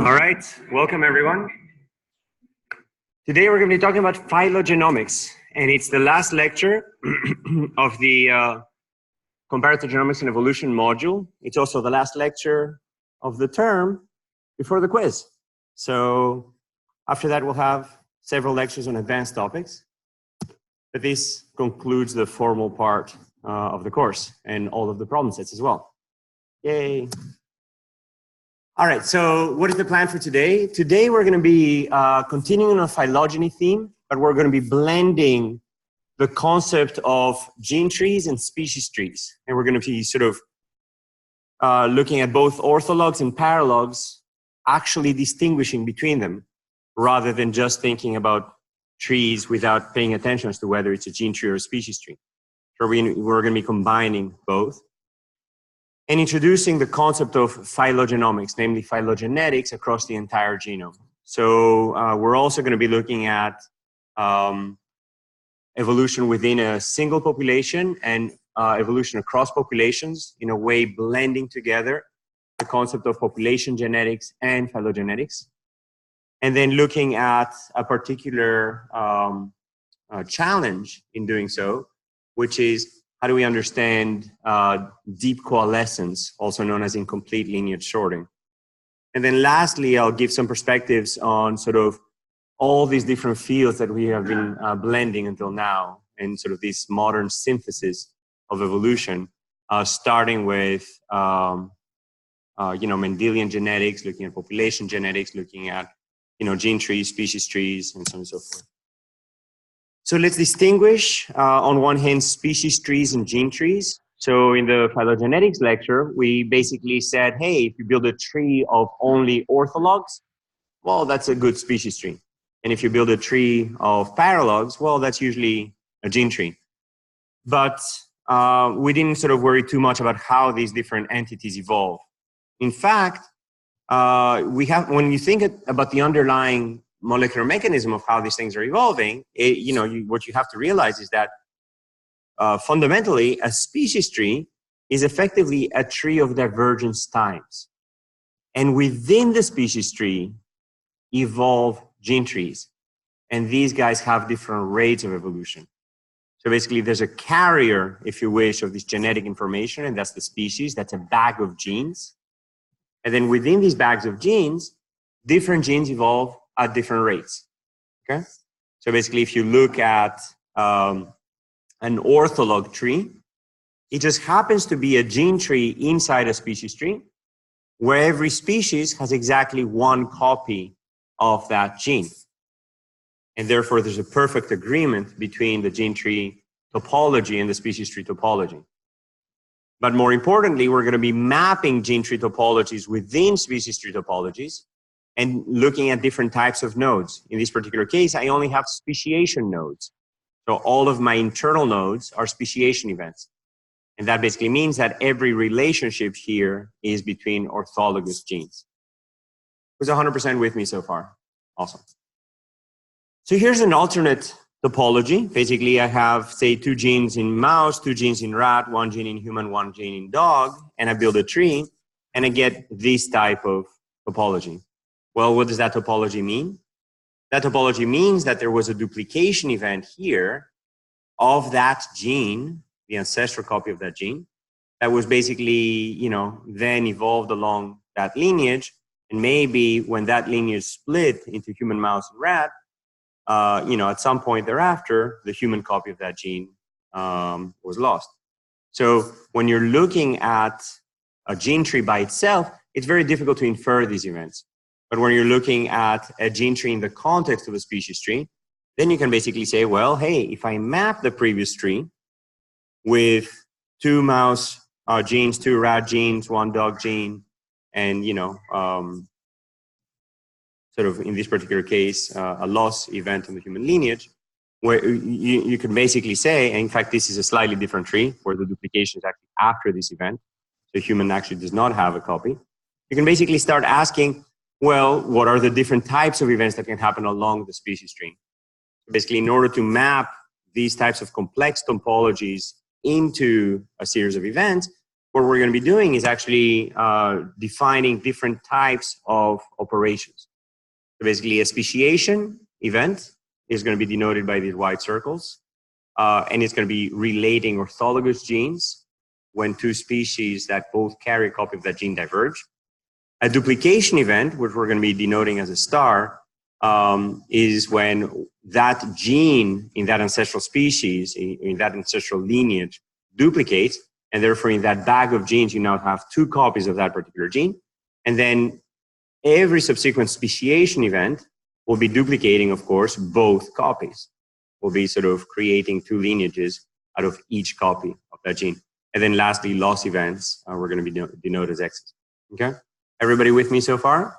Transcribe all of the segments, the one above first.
All right, welcome everyone. Today we're going to be talking about phylogenomics, and it's the last lecture of the comparative genomics and evolution module. It's also the last lecture of the term before the quiz. So after that we'll have several lectures on advanced topics, but this concludes the formal part of the course and all of the problem sets as well. Yay! All right, so what is the plan for today? Today we're going to be continuing on a phylogeny theme, but we're going to be blending the concept of gene trees and species trees. And we're going to be sort of looking at both orthologs and paralogs, actually distinguishing between them, rather than just thinking about trees without paying attention as to whether it's a gene tree or a species tree. So we're going to be combining both. And introducing the concept of phylogenomics, namely phylogenetics across the entire genome. So we're also going to be looking at evolution within a single population and evolution across populations, in a way blending together the concept of population genetics and phylogenetics. And then looking at a particular challenge in doing so, which is how do we understand deep coalescence, also known as incomplete lineage sorting? And then lastly, I'll give some perspectives on sort of all these different fields that we have been blending until now, and sort of this modern synthesis of evolution, starting with Mendelian genetics, looking at population genetics, looking at gene trees, species trees, and so on and so forth. So let's distinguish, on one hand, species trees and gene trees. So in the phylogenetics lecture, we basically said, hey, if you build a tree of only orthologs, well, that's a good species tree. And if you build a tree of paralogs, well, that's usually a gene tree. But we didn't sort of worry too much about how these different entities evolve. In fact, when you think about the underlying molecular mechanism of how these things are evolving, what you have to realize is that fundamentally a species tree is effectively a tree of divergence times. And within the species tree evolve gene trees. And these guys have different rates of evolution. So basically there's a carrier, if you wish, of this genetic information, and that's the species. That's a bag of genes. And then within these bags of genes, different genes evolve at different rates, okay? So basically, if you look at an ortholog tree, it just happens to be a gene tree inside a species tree, where every species has exactly one copy of that gene. And therefore, there's a perfect agreement between the gene tree topology and the species tree topology. But more importantly, we're going to be mapping gene tree topologies within species tree topologies, and looking at different types of nodes. In this particular case, I only have speciation nodes. So all of my internal nodes are speciation events. And that basically means that every relationship here is between orthologous genes. Who's 100% with me so far? Awesome. So here's an alternate topology. Basically, I have, say, 2 genes in mouse, 2 genes in rat, 1 gene in human, 1 gene in dog, and I build a tree, and I get this type of topology. Well, what does that topology mean? That topology means that there was a duplication event here of that gene, the ancestral copy of that gene, that was basically, then evolved along that lineage. And maybe when that lineage split into human, mouse, and rat, at some point thereafter, the human copy of that gene was lost. So when you're looking at a gene tree by itself, it's very difficult to infer these events. But when you're looking at a gene tree in the context of a species tree, then you can basically say, well, hey, if I map the previous tree with 2 mouse genes, 2 rat genes, 1 dog gene, and, sort of in this particular case, a loss event in the human lineage, where you can basically say, and in fact, this is a slightly different tree where the duplication is actually after this event. So human actually does not have a copy. You can basically start asking, well, what are the different types of events that can happen along the species tree? Basically, in order to map these types of complex topologies into a series of events, what we're going to be doing is actually defining different types of operations. So basically, a speciation event is going to be denoted by these white circles, and it's going to be relating orthologous genes when two species that both carry a copy of that gene diverge. A duplication event, which we're going to be denoting as a star, is when that gene in that ancestral species, in that ancestral lineage, duplicates, and therefore in that bag of genes, you now have two copies of that particular gene. And then every subsequent speciation event will be duplicating, of course, both copies. We'll be sort of creating two lineages out of each copy of that gene. And then lastly, loss events, we're going to be denoted as X's. Okay? Everybody with me so far?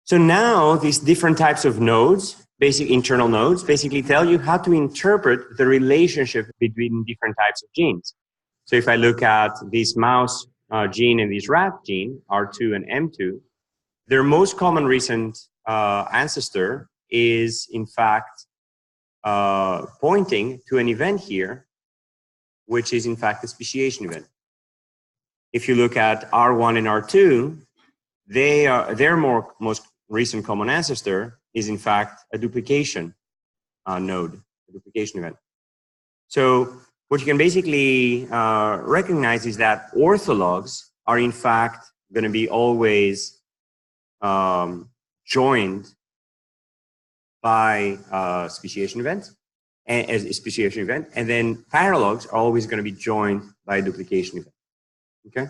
So now these different types of nodes, basic internal nodes, basically tell you how to interpret the relationship between different types of genes. So if I look at this mouse gene and this rat gene, R2 and M2, their most common recent ancestor is in fact pointing to an event here, which is in fact a speciation event. If you look at R1 and R2, their most recent common ancestor is in fact a duplication node, a duplication event. So what you can basically recognize is that orthologs are in fact going to be always joined by speciation events, and as a speciation event, and then paralogs are always going to be joined by a duplication event. Okay,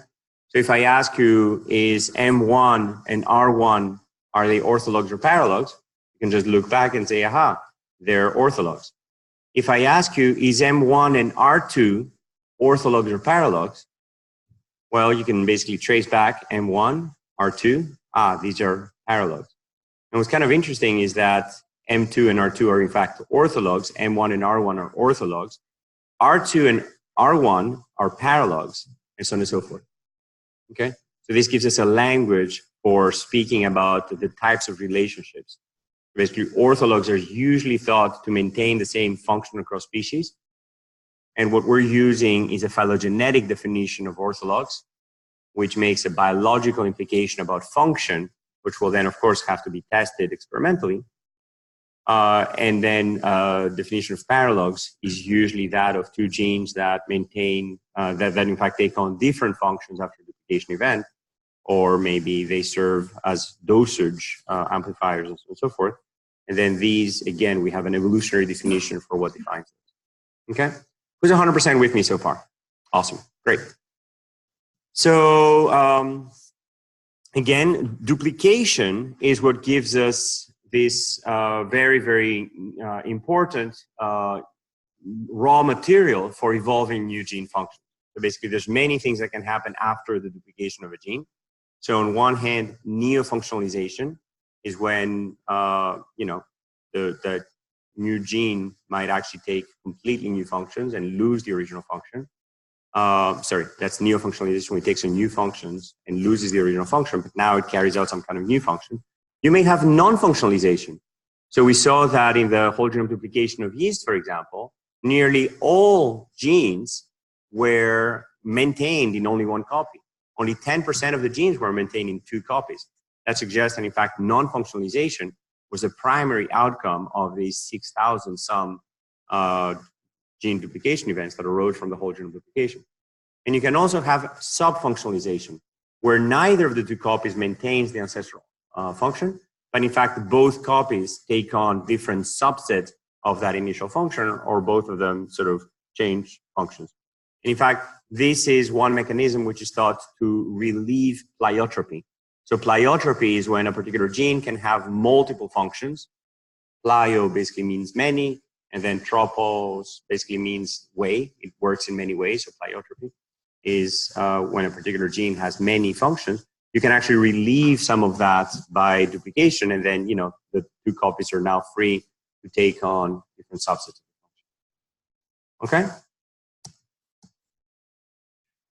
so if I ask you, is M1 and R1, are they orthologs or paralogs? You can just look back and say, aha, they're orthologs. If I ask you, is M1 and R2 orthologs or paralogs? Well, you can basically trace back M1, R2, these are paralogs. And what's kind of interesting is that M2 and R2 are in fact orthologs, M1 and R1 are orthologs, R2 and R1 are paralogs, and so on and so forth. Okay, so this gives us a language for speaking about the types of relationships. Basically, orthologs are usually thought to maintain the same function across species. And what we're using is a phylogenetic definition of orthologs, which makes a biological implication about function, which will then, of course, have to be tested experimentally. And then definition of paralogs is usually that of two genes that maintain, that in fact take on different functions after the duplication event, or maybe they serve as dosage amplifiers and so on and so forth. And then these, again, we have an evolutionary definition for what defines it. Okay? Who's 100% with me so far? Awesome. Great. So, again, duplication is what gives us this very, very important raw material for evolving new gene functions. So basically, there's many things that can happen after the duplication of a gene. So on one hand, neo-functionalization is when, you know, the new gene might actually take completely new functions and lose the original function. Sorry, that's neo-functionalization when it takes on new functions and loses the original function, but now it carries out some kind of new function. You may have non-functionalization. So we saw that in the whole genome duplication of yeast, for example, nearly all genes were maintained in only one copy. Only 10% of the genes were maintained in two copies. That suggests that, in fact, non-functionalization was the primary outcome of these 6,000 some gene duplication events that arose from the whole genome duplication. And you can also have sub-functionalization, where neither of the two copies maintains the ancestral function, but in fact, both copies take on different subsets of that initial function, or both of them sort of change functions. And in fact, this is one mechanism which is thought to relieve pleiotropy. So pleiotropy is when a particular gene can have multiple functions. Pleio basically means many, and then tropos basically means way. It works in many ways. So pleiotropy is when a particular gene has many functions. You can actually relieve some of that by duplication, and then, you know, the two copies are now free to take on different subsets of the function. Okay?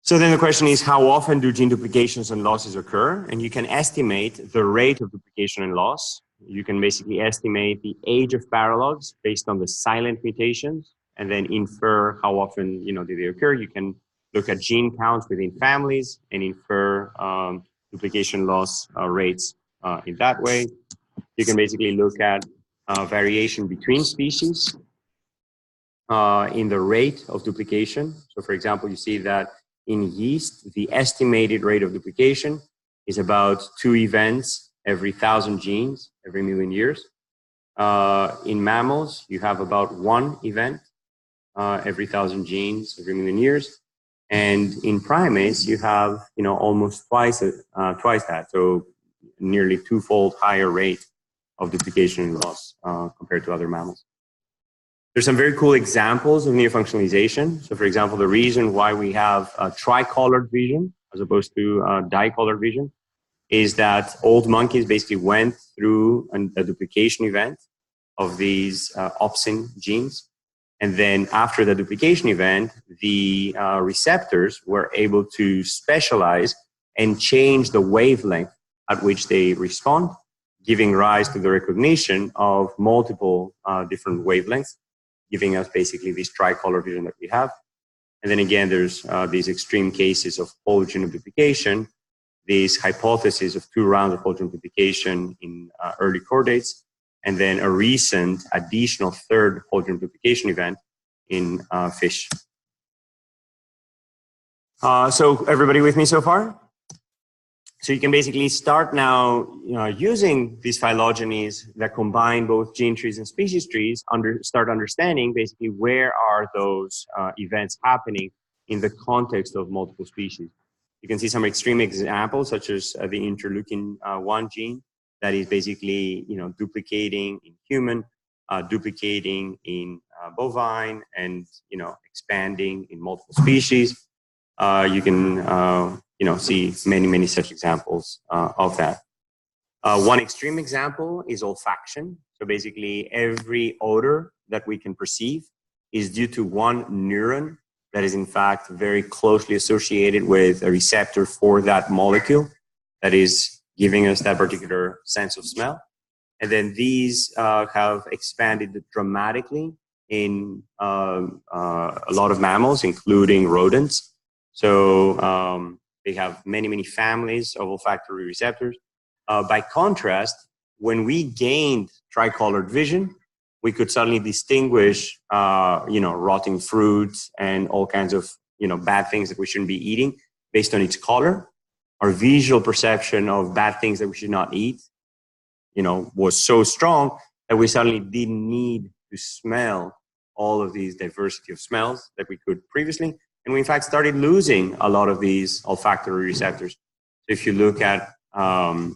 So then the question is, how often do gene duplications and losses occur? And you can estimate the rate of duplication and loss. You can basically estimate the age of paralogs based on the silent mutations, and then infer how often, you know, do they occur. You can look at gene counts within families and infer duplication loss rates in that way. You can basically look at variation between species in the rate of duplication. So for example, you see that in yeast, the estimated rate of duplication is about 2 events every 1,000 genes every million years. In mammals, you have about 1 event every 1,000 genes every million years. And in primates, you have almost twice that, so nearly 2-fold higher rate of duplication and loss compared to other mammals. There's some very cool examples of neofunctionalization. So for example, the reason why we have tricolored vision as opposed to dicolored vision is that old monkeys basically went through a duplication event of these opsin genes. And then after the duplication event, the receptors were able to specialize and change the wavelength at which they respond, giving rise to the recognition of multiple different wavelengths, giving us basically this tricolor vision that we have. And then again, there's these extreme cases of whole genome duplication, these hypotheses of 2 rounds of whole genome duplication in early chordates, and then a recent additional 3rd whole genome duplication event in fish. So everybody with me so far? So you can basically start now using these phylogenies that combine both gene trees and species trees, start understanding basically where are those events happening in the context of multiple species. You can see some extreme examples such as the interleukin-1 gene that is basically duplicating in human, duplicating in bovine, and expanding in multiple species. You can see many such examples of that. One extreme example is olfaction. So basically every odor that we can perceive is due to one neuron that is in fact very closely associated with a receptor for that molecule that is giving us that particular sense of smell. And then these have expanded dramatically in a lot of mammals, including rodents. So they have many families of olfactory receptors. By contrast, when we gained tricolored vision, we could suddenly distinguish, rotting fruits and all kinds of, bad things that we shouldn't be eating based on its color. Our visual perception of bad things that we should not eat, was so strong that we suddenly didn't need to smell all of these diversity of smells that we could previously. And we in fact started losing a lot of these olfactory receptors. So if you look at all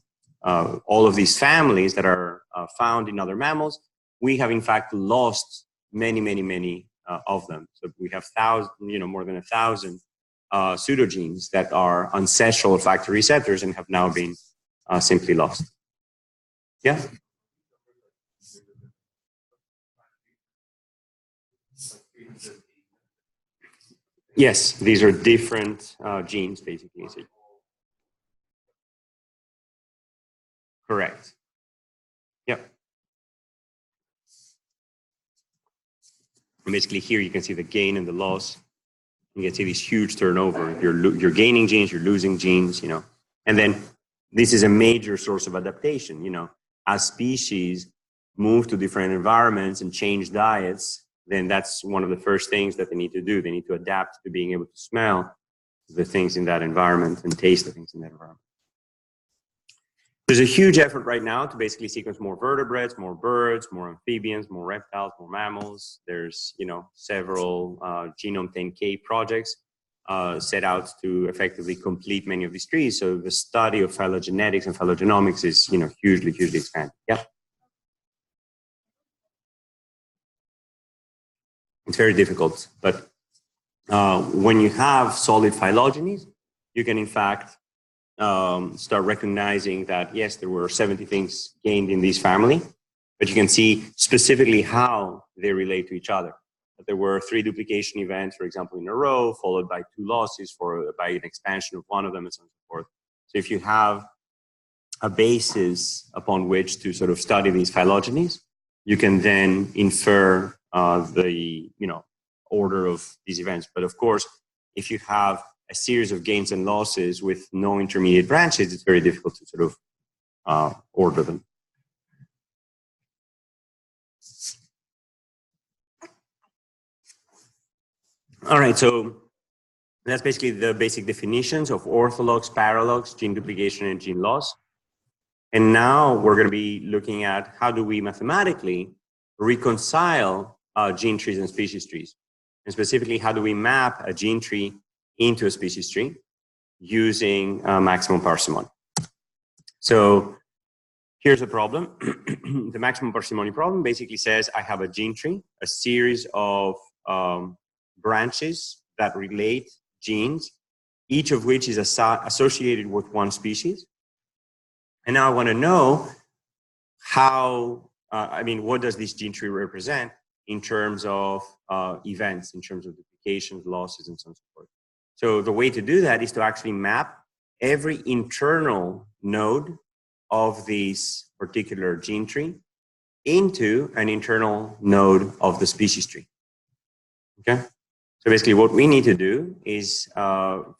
of these families that are found in other mammals, we have in fact lost many of them. So we have more than 1,000 pseudogenes that are ancestral olfactory receptors and have now been simply lost. Yeah. Yes, these are different genes, basically. So, correct. Yep. And basically here you can see the gain and the loss. You can see this huge turnover. You're gaining genes, you're losing genes, And then this is a major source of adaptation, As species move to different environments and change diets, then that's one of the first things that they need to do. They need to adapt to being able to smell the things in that environment and taste the things in that environment. There's a huge effort right now to basically sequence more vertebrates, more birds, more amphibians, more reptiles, more mammals. There's, several genome 10K projects set out to effectively complete many of these trees. So the study of phylogenetics and phylogenomics is, hugely expanded. Yeah. It's very difficult, but when you have solid phylogenies, you can in fact start recognizing that, yes, there were 70 things gained in this family, but you can see specifically how they relate to each other. That there were 3 duplication events, for example, in a row, followed by 2 losses by an expansion of one of them, and so on and so forth. So if you have a basis upon which to sort of study these phylogenies, you can then infer the order of these events. But of course, if you have a series of gains and losses with no intermediate branches, it's very difficult to sort of order them. All right, so that's basically the basic definitions of orthologs, paralogs, gene duplication, and gene loss. And now we're going to be looking at how do we mathematically reconcile gene trees and species trees. And specifically, how do we map a gene tree into a species tree using maximum parsimony. So here's a problem. The maximum parsimony problem basically says I have a gene tree, a series of branches that relate genes, each of which is associated with one species. And now I want to know how, what does this gene tree represent in terms of events, in terms of duplications, losses, and so on and so forth. So the way to do that is to actually map every internal node of this particular gene tree into an internal node of the species tree. Okay? So basically what we need to do is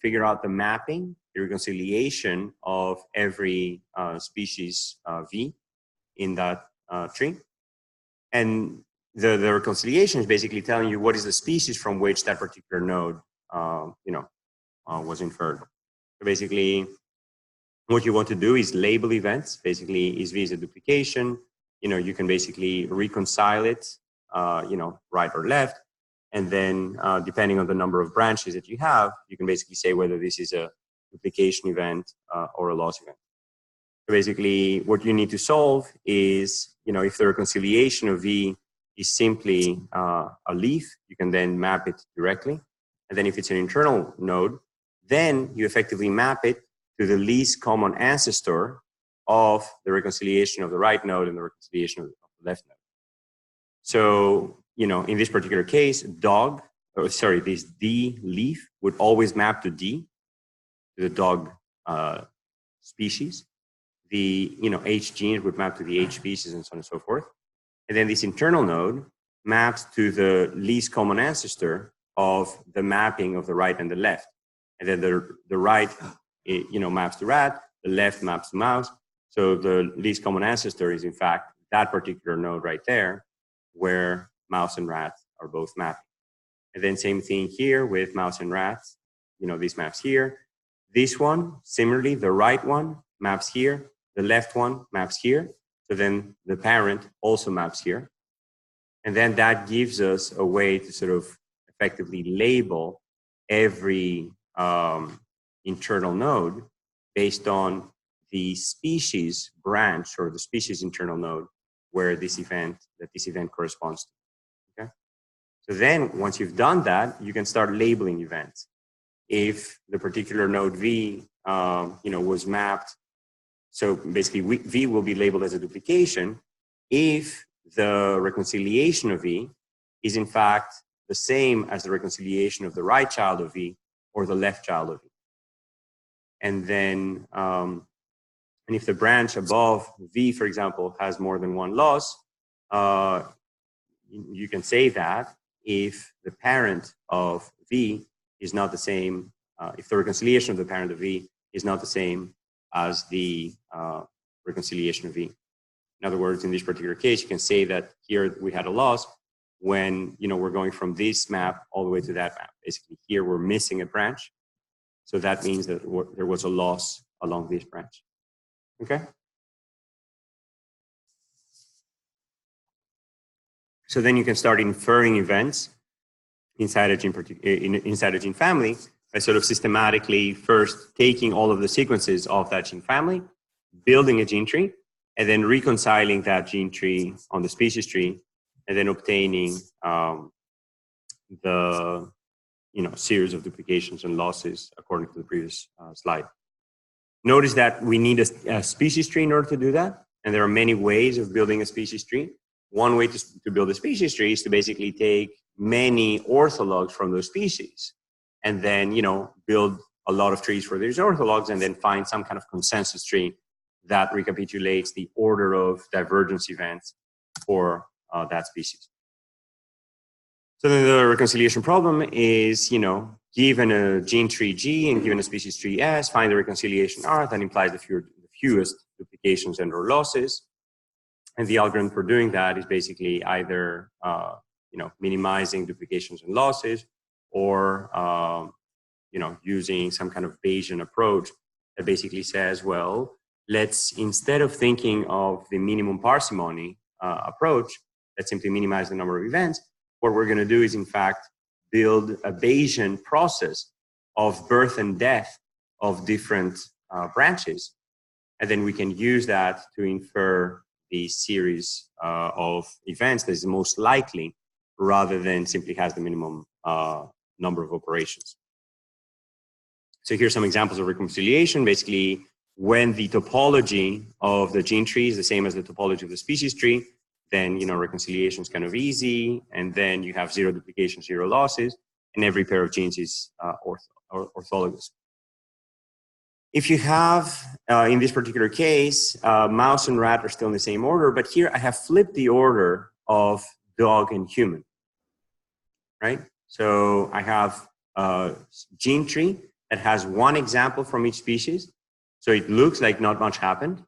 figure out the mapping, the reconciliation of every species V in that tree. And the reconciliation is basically telling you what is the species from which that particular node was inferred. So basically what you want to do is label events. Basically, is V is a duplication. You can basically reconcile it, right or left. And then depending on the number of branches that you have, you can basically say whether this is a duplication event or a loss event. So basically, what you need to solve is, if the reconciliation of V is simply a leaf, you can then map it directly. And then if it's an internal node, then you effectively map it to the least common ancestor of the reconciliation of the right node and the reconciliation of the left node. So, in this particular case, this D leaf would always map to D, to the dog species. The H genes would map to the H species, and so on and so forth. And then this internal node maps to the least common ancestor of the mapping of the right and the left. And then the right, maps to rat, the left maps to mouse. So the least common ancestor is in fact that particular node right there, where mouse and rat are both mapping. And then same thing here with mouse and rats. These maps here. This one, similarly, the right one maps here. The left one maps here. So then the parent also maps here. And then that gives us a way to sort of effectively label every internal node based on the species branch or the species internal node where this event corresponds to. Okay? So then once you've done that, you can start labeling events. If the particular node V was mapped, so basically V will be labeled as a duplication if the reconciliation of V is in fact the same as the reconciliation of the right child of V or the left child of V. And then, and if the branch above V, for example, has more than one loss, you can say that if the parent of V is not the same, if the reconciliation of the parent of V is not the same as the reconciliation of V. In other words, in this particular case, you can say that here we had a loss when we're going from this map all the way to that map. Basically, here we're missing a branch. So that means that there was a loss along this branch. Okay? So then you can start inferring events inside a gene family by sort of systematically first taking all of the sequences of that gene family, building a gene tree, and then reconciling that gene tree on the species tree, and then obtaining the series of duplications and losses according to the previous slide. Notice that we need a species tree in order to do that, and there are many ways of building a species tree. One way to build a species tree is to basically take many orthologs from those species, and then build a lot of trees for these orthologs, and then find some kind of consensus tree that recapitulates the order of divergence events for that species. So then the reconciliation problem is, given a gene tree G and given a species tree S, find the reconciliation R that implies the fewest duplications and or losses. And the algorithm for doing that is basically either minimizing duplications and losses, or using some kind of Bayesian approach that basically says, well, let's, instead of thinking of the minimum parsimony approach that simply minimize the number of events, what we're going to do is in fact build a Bayesian process of birth and death of different branches, and then we can use that to infer the series of events that is most likely, rather than simply has the minimum number of operations. So here's some examples of reconciliation. Basically, when the topology of the gene tree is the same as the topology of the species tree, then reconciliation is kind of easy, and then you have 0 duplication, 0 losses, and every pair of genes is orthologous. If you have, in this particular case, mouse and rat are still in the same order, but here I have flipped the order of dog and human, right? So I have a gene tree that has one example from each species, so it looks like not much happened,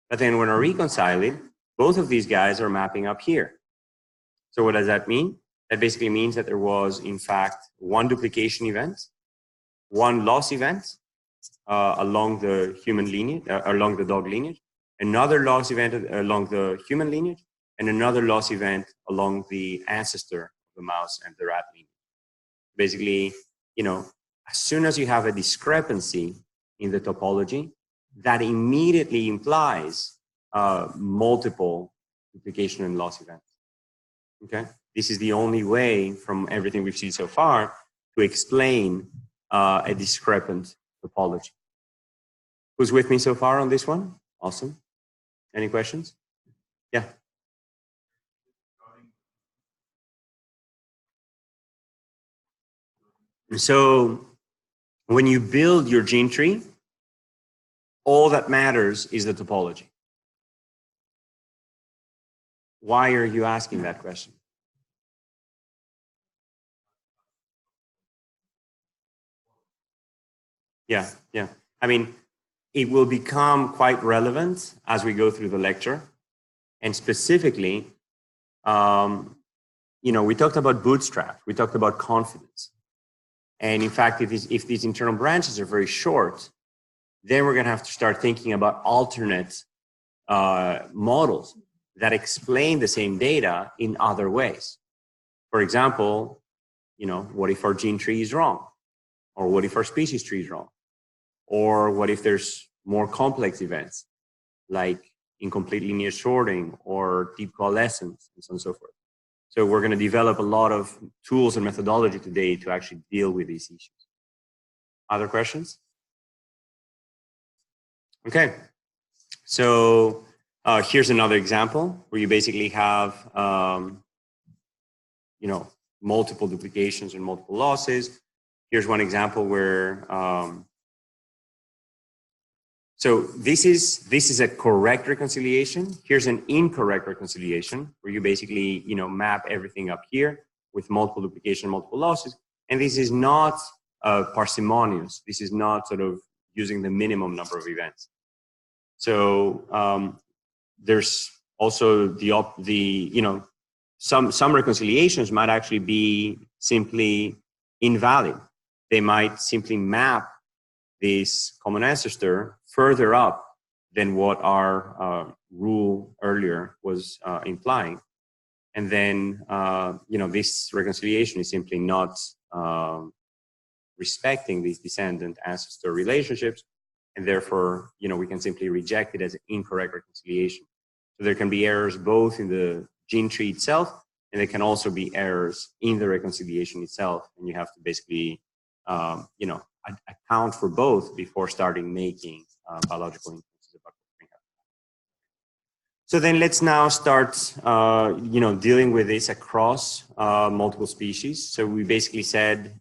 but then when I reconcile it, both of these guys are mapping up here. So what does that mean? That basically means that there was, in fact, one duplication event, one loss event along the human lineage, along the dog lineage, another loss event along the human lineage, and another loss event along the ancestor of the mouse and the rat lineage. Basically, as soon as you have a discrepancy in the topology, that immediately implies multiple duplication and loss events. Okay, this is the only way from everything we've seen so far to explain a discrepant topology. Who's with me so far on this one? Awesome. Any questions? Yeah. So when you build your gene tree, all that matters is the topology. Why are you asking that question? Yeah. I mean, it will become quite relevant as we go through the lecture. And specifically, we talked about bootstrap, we talked about confidence. And in fact, if these internal branches are very short, then we're going to have to start thinking about alternate models that explain the same data in other ways. For example, what if our gene tree is wrong? Or what if our species tree is wrong? Or what if there's more complex events, like incomplete linear sorting or deep coalescence, and so on and so forth. So we're going to develop a lot of tools and methodology today to actually deal with these issues. Other questions? Okay. So here's another example where you basically have, multiple duplications and multiple losses. Here's one example where, so this is a correct reconciliation. Here's an incorrect reconciliation where you basically, map everything up here with multiple duplication, multiple losses. And this is not parsimonious. This is not sort of using the minimum number of events. So there's also some reconciliations might actually be simply invalid. They might simply map this common ancestor further up than what our rule earlier was implying. And then, this reconciliation is simply not respecting these descendant ancestor relationships. And therefore, we can simply reject it as an incorrect reconciliation. So there can be errors both in the gene tree itself, and there can also be errors in the reconciliation itself. And you have to basically, account for both before starting making biological inferences about what we have. So then let's now start, dealing with this across multiple species. So we basically said,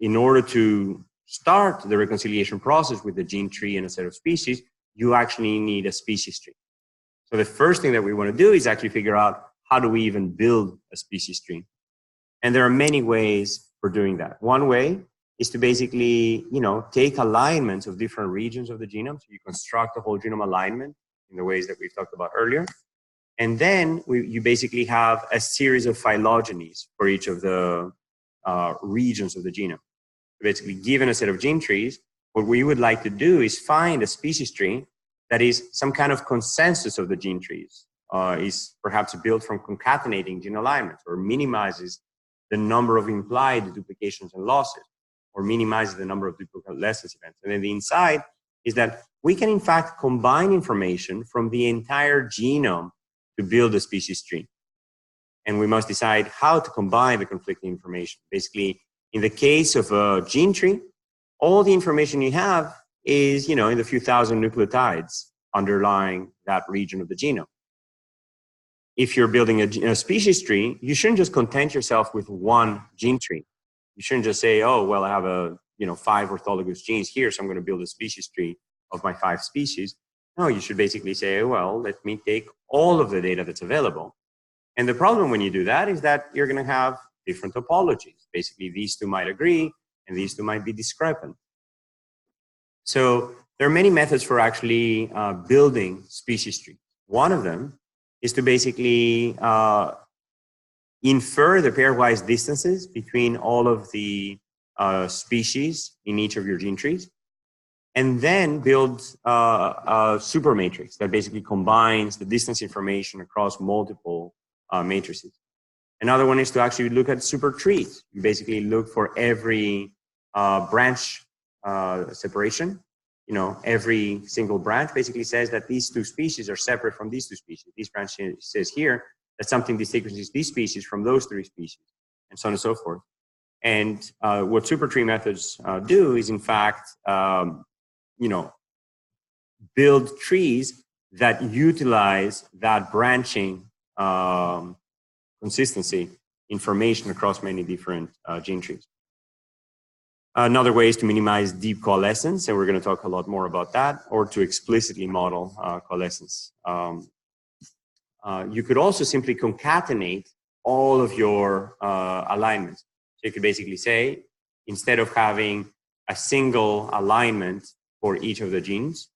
in order to start the reconciliation process with the gene tree and a set of species, you actually need a species tree. So the first thing that we want to do is actually figure out how do we even build a species tree. And there are many ways for doing that. One way is to basically, take alignments of different regions of the genome. So you construct a whole genome alignment in the ways that we've talked about earlier. And then you basically have a series of phylogenies for each of the regions of the genome. Basically, given a set of gene trees, what we would like to do is find a species tree that is some kind of consensus of the gene trees, is perhaps built from concatenating gene alignments, or minimizes the number of implied duplications and losses, or minimizes the number of duplicate-lessness events. And then the inside is that we can, in fact, combine information from the entire genome to build a species tree. And we must decide how to combine the conflicting information. Basically, in the case of a gene tree, all the information you have is, in the few thousand nucleotides underlying that region of the genome. If you're building a species tree, you shouldn't just content yourself with one gene tree. You shouldn't just say, oh, well, I have 5 orthologous genes here, so I'm going to build a species tree of my 5 species. No, you should basically say, well, let me take all of the data that's available. And the problem when you do that is that you're going to have different topologies. Basically, these two might agree, and these two might be discrepant. So there are many methods for actually building species trees. One of them is to basically infer the pairwise distances between all of the species in each of your gene trees, and then build a supermatrix that basically combines the distance information across multiple matrices. Another one is to actually look at supertrees. You basically look for every branch separation. Every single branch basically says that these 2 species are separate from these 2 species. This branch says here that something distinguishes these species from those 3 species, and so on and so forth. And what supertree methods do is, in fact, build trees that utilize that branching consistency information across many different gene trees. Another way is to minimize deep coalescence, and we're going to talk a lot more about that, or to explicitly model coalescence. You could also simply concatenate all of your alignments. So you could basically say, instead of having a single alignment for each of the genes,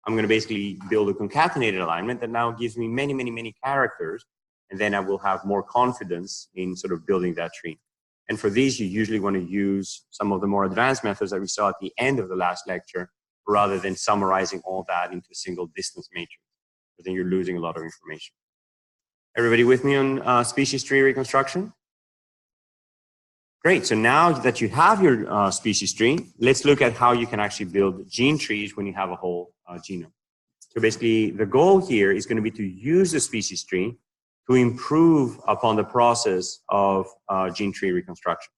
I'm going to basically build a concatenated alignment that now gives me many, many, many characters, and then I will have more confidence in sort of building that tree. And for these, you usually want to use some of the more advanced methods that we saw at the end of the last lecture, rather than summarizing all that into a single distance matrix. But then you're losing a lot of information. Everybody with me on species tree reconstruction? Great, so now that you have your species tree, let's look at how you can actually build gene trees when you have a whole genome. So basically, the goal here is going to be to use the species tree to improve upon the process of gene tree reconstruction.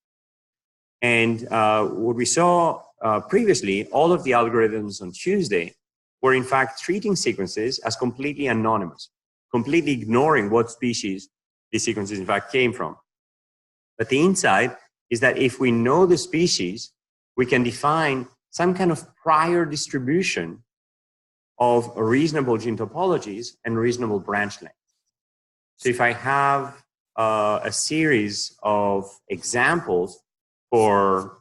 And what we saw previously, all of the algorithms on Tuesday were in fact treating sequences as completely anonymous, completely ignoring what species these sequences in fact came from. But the insight is that if we know the species, we can define some kind of prior distribution of reasonable gene topologies and reasonable branch length. So if I have a series of examples for,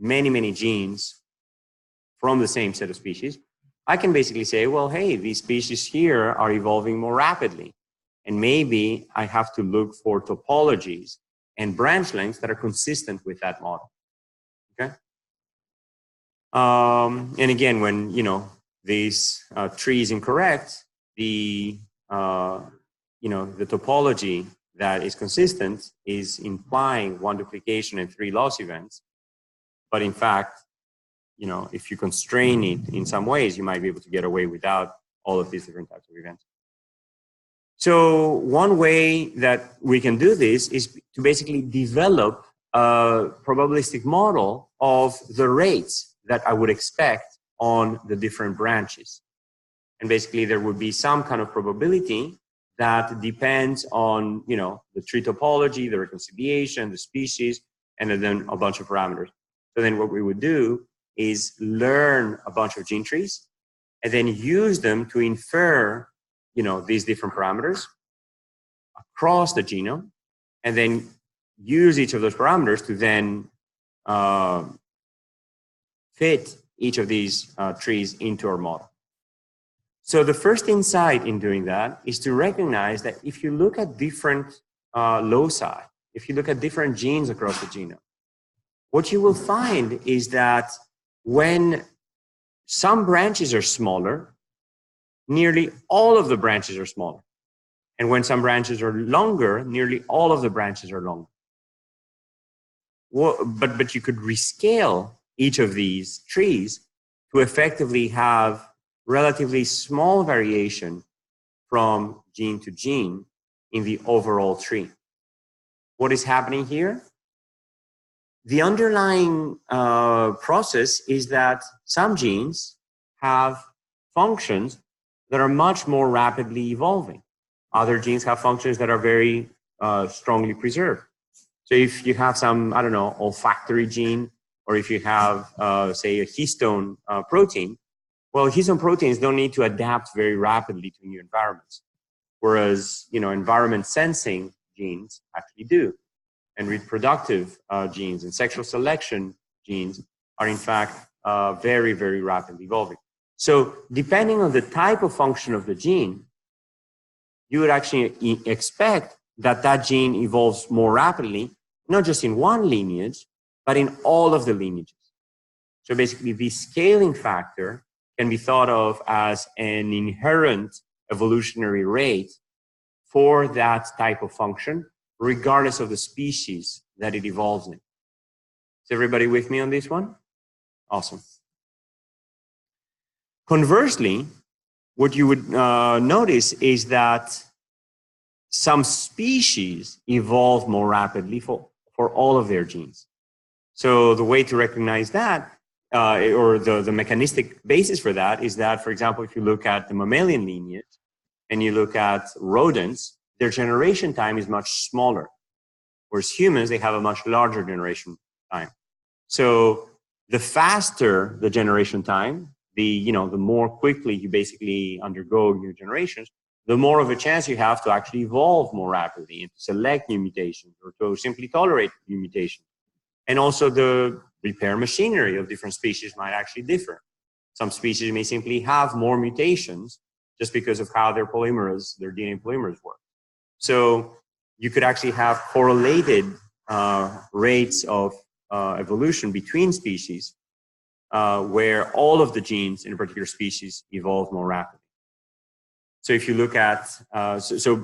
many, many genes from the same set of species, I can basically say, well, hey, these species here are evolving more rapidly. And maybe I have to look for topologies and branch lengths that are consistent with that model, okay? And again, when, this tree is incorrect, the topology that is consistent is implying 1 duplication and 3 loss events. But in fact, if you constrain it in some ways, you might be able to get away without all of these different types of events. So one way that we can do this is to basically develop a probabilistic model of the rates that I would expect on the different branches. And basically there would be some kind of probability that depends on, the tree topology, the reconciliation, the species, and then a bunch of parameters. So then what we would do is learn a bunch of gene trees and then use them to infer, these different parameters across the genome, and then use each of those parameters to then fit each of these trees into our model. So the first insight in doing that is to recognize that if you look at different loci, if you look at different genes across the genome, what you will find is that when some branches are smaller, nearly all of the branches are smaller. And when some branches are longer, nearly all of the branches are longer. Well, but you could rescale each of these trees to effectively have relatively small variation from gene to gene in the overall tree. What is happening here? The underlying process is that some genes have functions that are much more rapidly evolving. Other genes have functions that are very strongly preserved. So if you have some, I don't know, olfactory gene, or if you have, say, a histone protein, well, histone proteins don't need to adapt very rapidly to new environments, whereas, you know, environment sensing genes actually do. And reproductive genes and sexual selection genes are in fact very, very rapidly evolving. So depending on the type of function of the gene, you would actually expect that that gene evolves more rapidly, not just in one lineage, but in all of the lineages. So basically the scaling factor can be thought of as an inherent evolutionary rate for that type of function, regardless of the species that it evolves in. Is everybody with me on this one? Awesome. Conversely, what you would notice is that some species evolve more rapidly for all of their genes. So the way to recognize that, or the mechanistic basis for that, is that, for example, if you look at the mammalian lineage and you look at rodents, their generation time is much smaller, whereas humans, they have a much larger generation time. So the faster the generation time, the more quickly you basically undergo new generations, the more of a chance you have to actually evolve more rapidly and to select new mutations or to simply tolerate new mutations. And also the repair machinery of different species might actually differ. Some species may simply have more mutations just because of how their polymerase, their DNA polymerase work. So you could actually have correlated rates of evolution between species where all of the genes in a particular species evolve more rapidly. So if you look at, so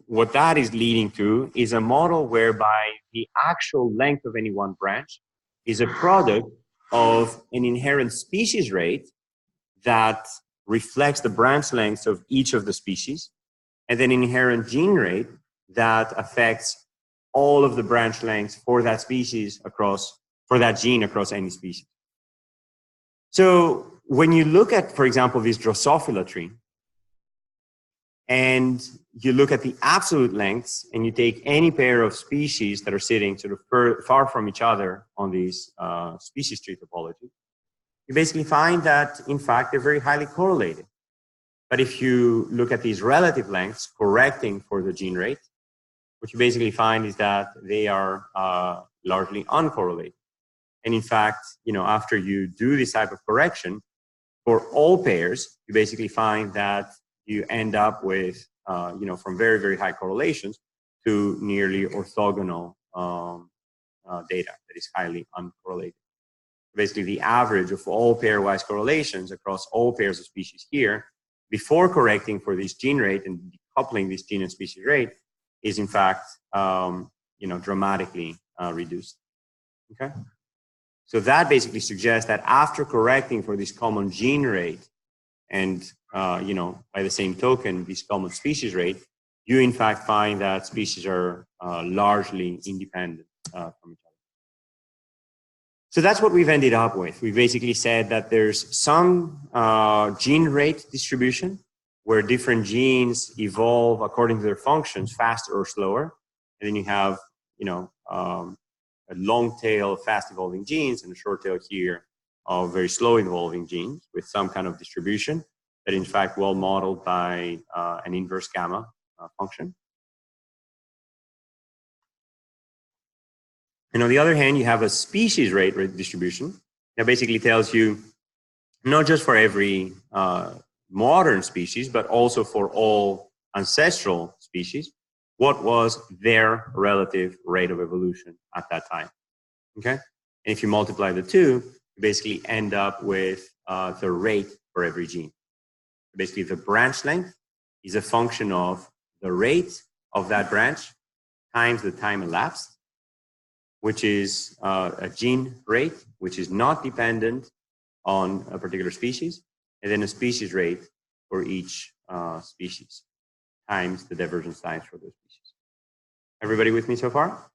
what that is leading to is a model whereby the actual length of any one branch is a product of an inherent species rate that reflects the branch lengths of each of the species, and then inherent gene rate that affects all of the branch lengths for that species across, for that gene across any species. So when you look at, for example, this Drosophila tree, and you look at the absolute lengths, and you take any pair of species that are sitting sort of far from each other on this species tree topology, you basically find that, in fact, they're very highly correlated. But if you look at these relative lengths, correcting for the gene rate, what you basically find is that they are largely uncorrelated. And in fact, after you do this type of correction, for all pairs, you basically find that you end up with, from very, very high correlations to nearly orthogonal data that is highly uncorrelated. Basically, the average of all pairwise correlations across all pairs of species here, before correcting for this gene rate and decoupling this gene and species rate, is in fact, dramatically reduced. Okay. So that basically suggests that after correcting for this common gene rate and, by the same token, this common species rate, you in fact find that species are largely independent from each other. So that's what we've ended up with. We basically said that there's some gene rate distribution where different genes evolve according to their functions faster or slower. And then you have, a long tail of fast evolving genes and a short tail here of very slow evolving genes with some kind of distribution that in fact well modeled by an inverse gamma function. And on the other hand, you have a species rate distribution that basically tells you not just for every modern species, but also for all ancestral species, what was their relative rate of evolution at that time, okay? And if you multiply the two, you basically end up with the rate for every gene. Basically, the branch length is a function of the rate of that branch times the time elapsed, which is a gene rate, which is not dependent on a particular species, and then a species rate for each species times the divergence times for those species. Everybody with me so far?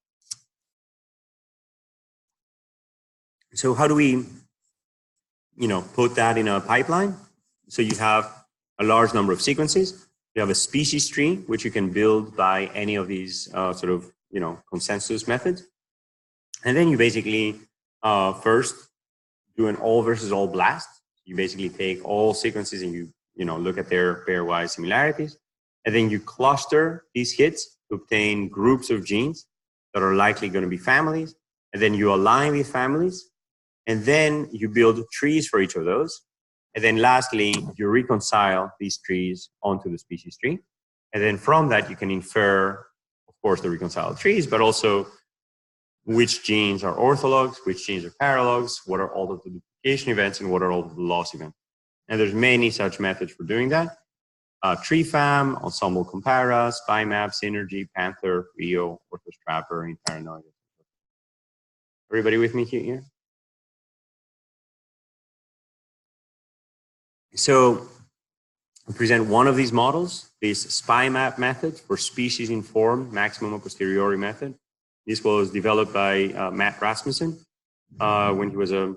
So how do we, put that in a pipeline? So you have a large number of sequences. You have a species tree, which you can build by any of these consensus methods. And then you basically first do an all versus all blast. You basically take all sequences and you look at their pairwise similarities. And then you cluster these hits to obtain groups of genes that are likely going to be families. And then you align these families. And then you build trees for each of those. And then lastly, you reconcile these trees onto the species tree. And then from that, you can infer, of course, the reconciled trees, but also which genes are orthologs, which genes are paralogs, what are all of the duplication events, and what are all of the loss events. And there's many such methods for doing that. TreeFam, Ensemble Compara, SPIMAP, Synergy, Panther, Rio, Orthostrapper, Inferring. Everybody with me here? So I present one of these models, this SPIMAP method for species-informed maximum a posteriori method. This was developed by Matt Rasmussen when he was a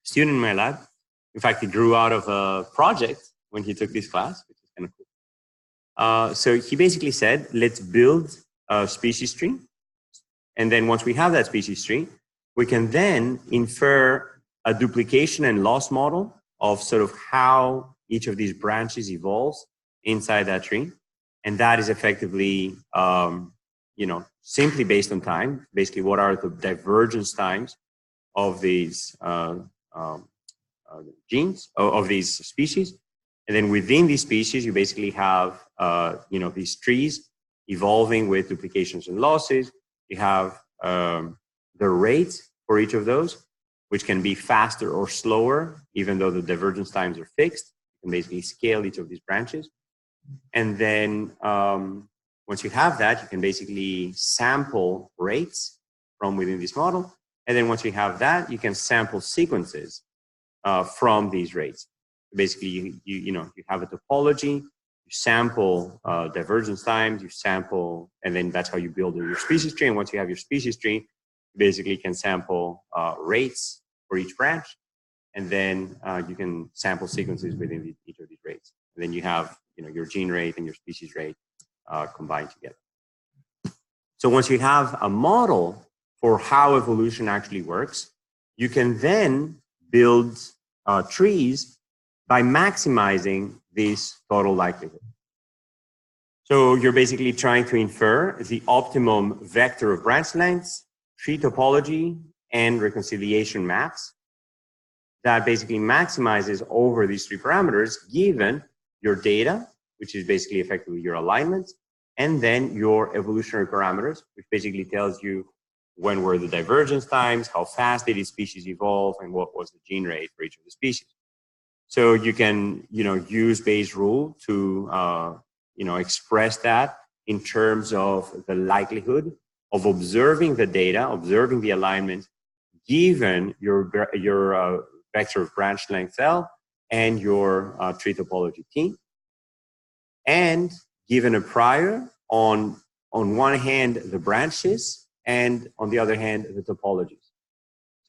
student in my lab. In fact, he grew out of a project when he took this class, which is kind of cool. So he basically said, let's build a species tree. And then once we have that species tree, we can then infer a duplication and loss model of sort of how each of these branches evolves inside that tree. And that is effectively, simply based on time. Basically, what are the divergence times of these genes, of these species. And then within these species, you basically have, these trees evolving with duplications and losses. You have the rate for each of those, which can be faster or slower, even though the divergence times are fixed. You can basically scale each of these branches. And then once you have that, you can basically sample rates from within this model. And then once you have that, you can sample sequences from these rates. Basically, you have a topology, you sample divergence times, you sample, and then that's how you build your species tree. And once you have your species tree, you basically can sample rates for each branch, and then you can sample sequences within each of these rates. And then you have your gene rate and your species rate combined together. So once you have a model for how evolution actually works, you can then build trees by maximizing this total likelihood. So you're basically trying to infer the optimum vector of branch lengths, tree topology, and reconciliation maps that basically maximizes over these three parameters given your data, which is basically effectively your alignment, and then your evolutionary parameters, which basically tells you when were the divergence times, how fast did each species evolve, and what was the gene rate for each of the species. So you can, use Bayes' rule to, express that in terms of the likelihood of observing the data, observing the alignment, given your vector of branch length L and your tree topology T, and given a prior on one hand the branches and on the other hand the topologies.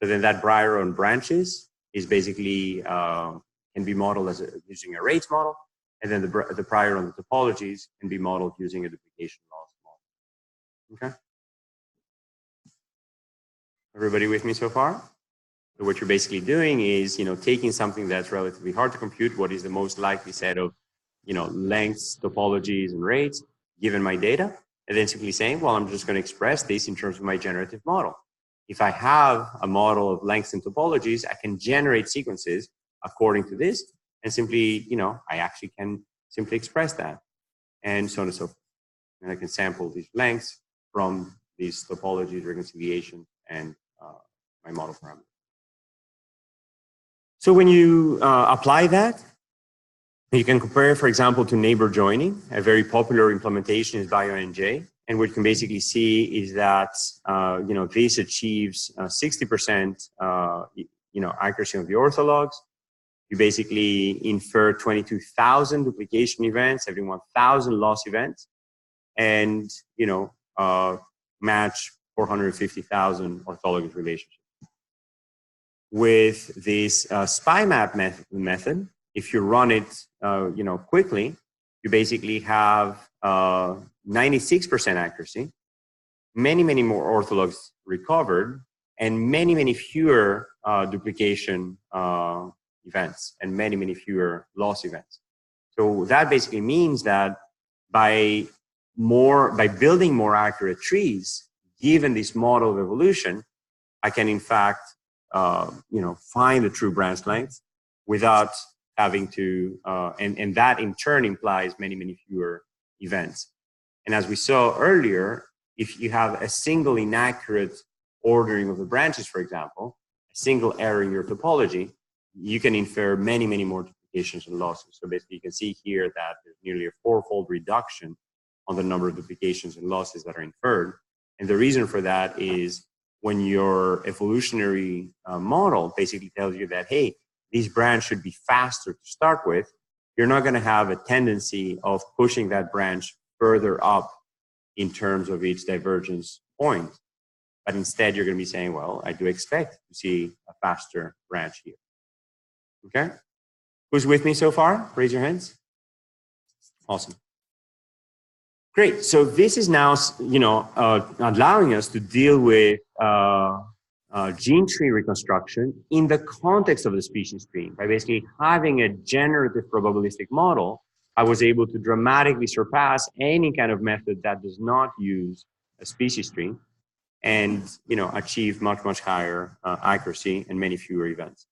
So then that prior on branches is basically can be modeled as using a rates model, and then the prior on the topologies can be modeled using a duplication loss model. Okay. Everybody with me so far? So what you're basically doing is, taking something that's relatively hard to compute, what is the most likely set of, lengths, topologies, and rates, given my data, and then simply saying, well, I'm just going to express this in terms of my generative model. if I have a model of lengths and topologies, I can generate sequences according to this, and simply, I actually can simply express that, and so on and so forth. And I can sample these lengths from these topologies, reconciliation, and my model parameters. So when you apply that, you can compare, for example, to neighbor joining. A very popular implementation is BioNJ. And what you can basically see is that, this achieves 60%, accuracy of the orthologs. You basically infer 22,000 duplication events, every 1,000 loss events, and, match 450,000 orthologous relationships. With this SPIMAP method, if you run it, quickly, you basically have 96% accuracy, many more orthologs recovered, and many fewer duplication events, and many fewer loss events. So that basically means that by building more accurate trees, given this model of evolution, I can in fact, find the true branch length without having to, and that in turn implies many fewer events. And as we saw earlier, if you have a single inaccurate ordering of the branches, for example, a single error in your topology, you can infer many more duplications and losses. So basically you can see here that there's nearly a 4-fold reduction on the number of duplications and losses that are inferred. And the reason for that is when your evolutionary model basically tells you that, hey, this branch should be faster to start with, you're not going to have a tendency of pushing that branch further up in terms of its divergence point. But instead, you're going to be saying, well, I do expect to see a faster branch here. Okay? Who's with me so far? Raise your hands. Awesome. Great. So this is now, allowing us to deal with gene tree reconstruction in the context of the species tree. By basically having a generative probabilistic model, I was able to dramatically surpass any kind of method that does not use a species tree, and achieve much higher accuracy and many fewer events.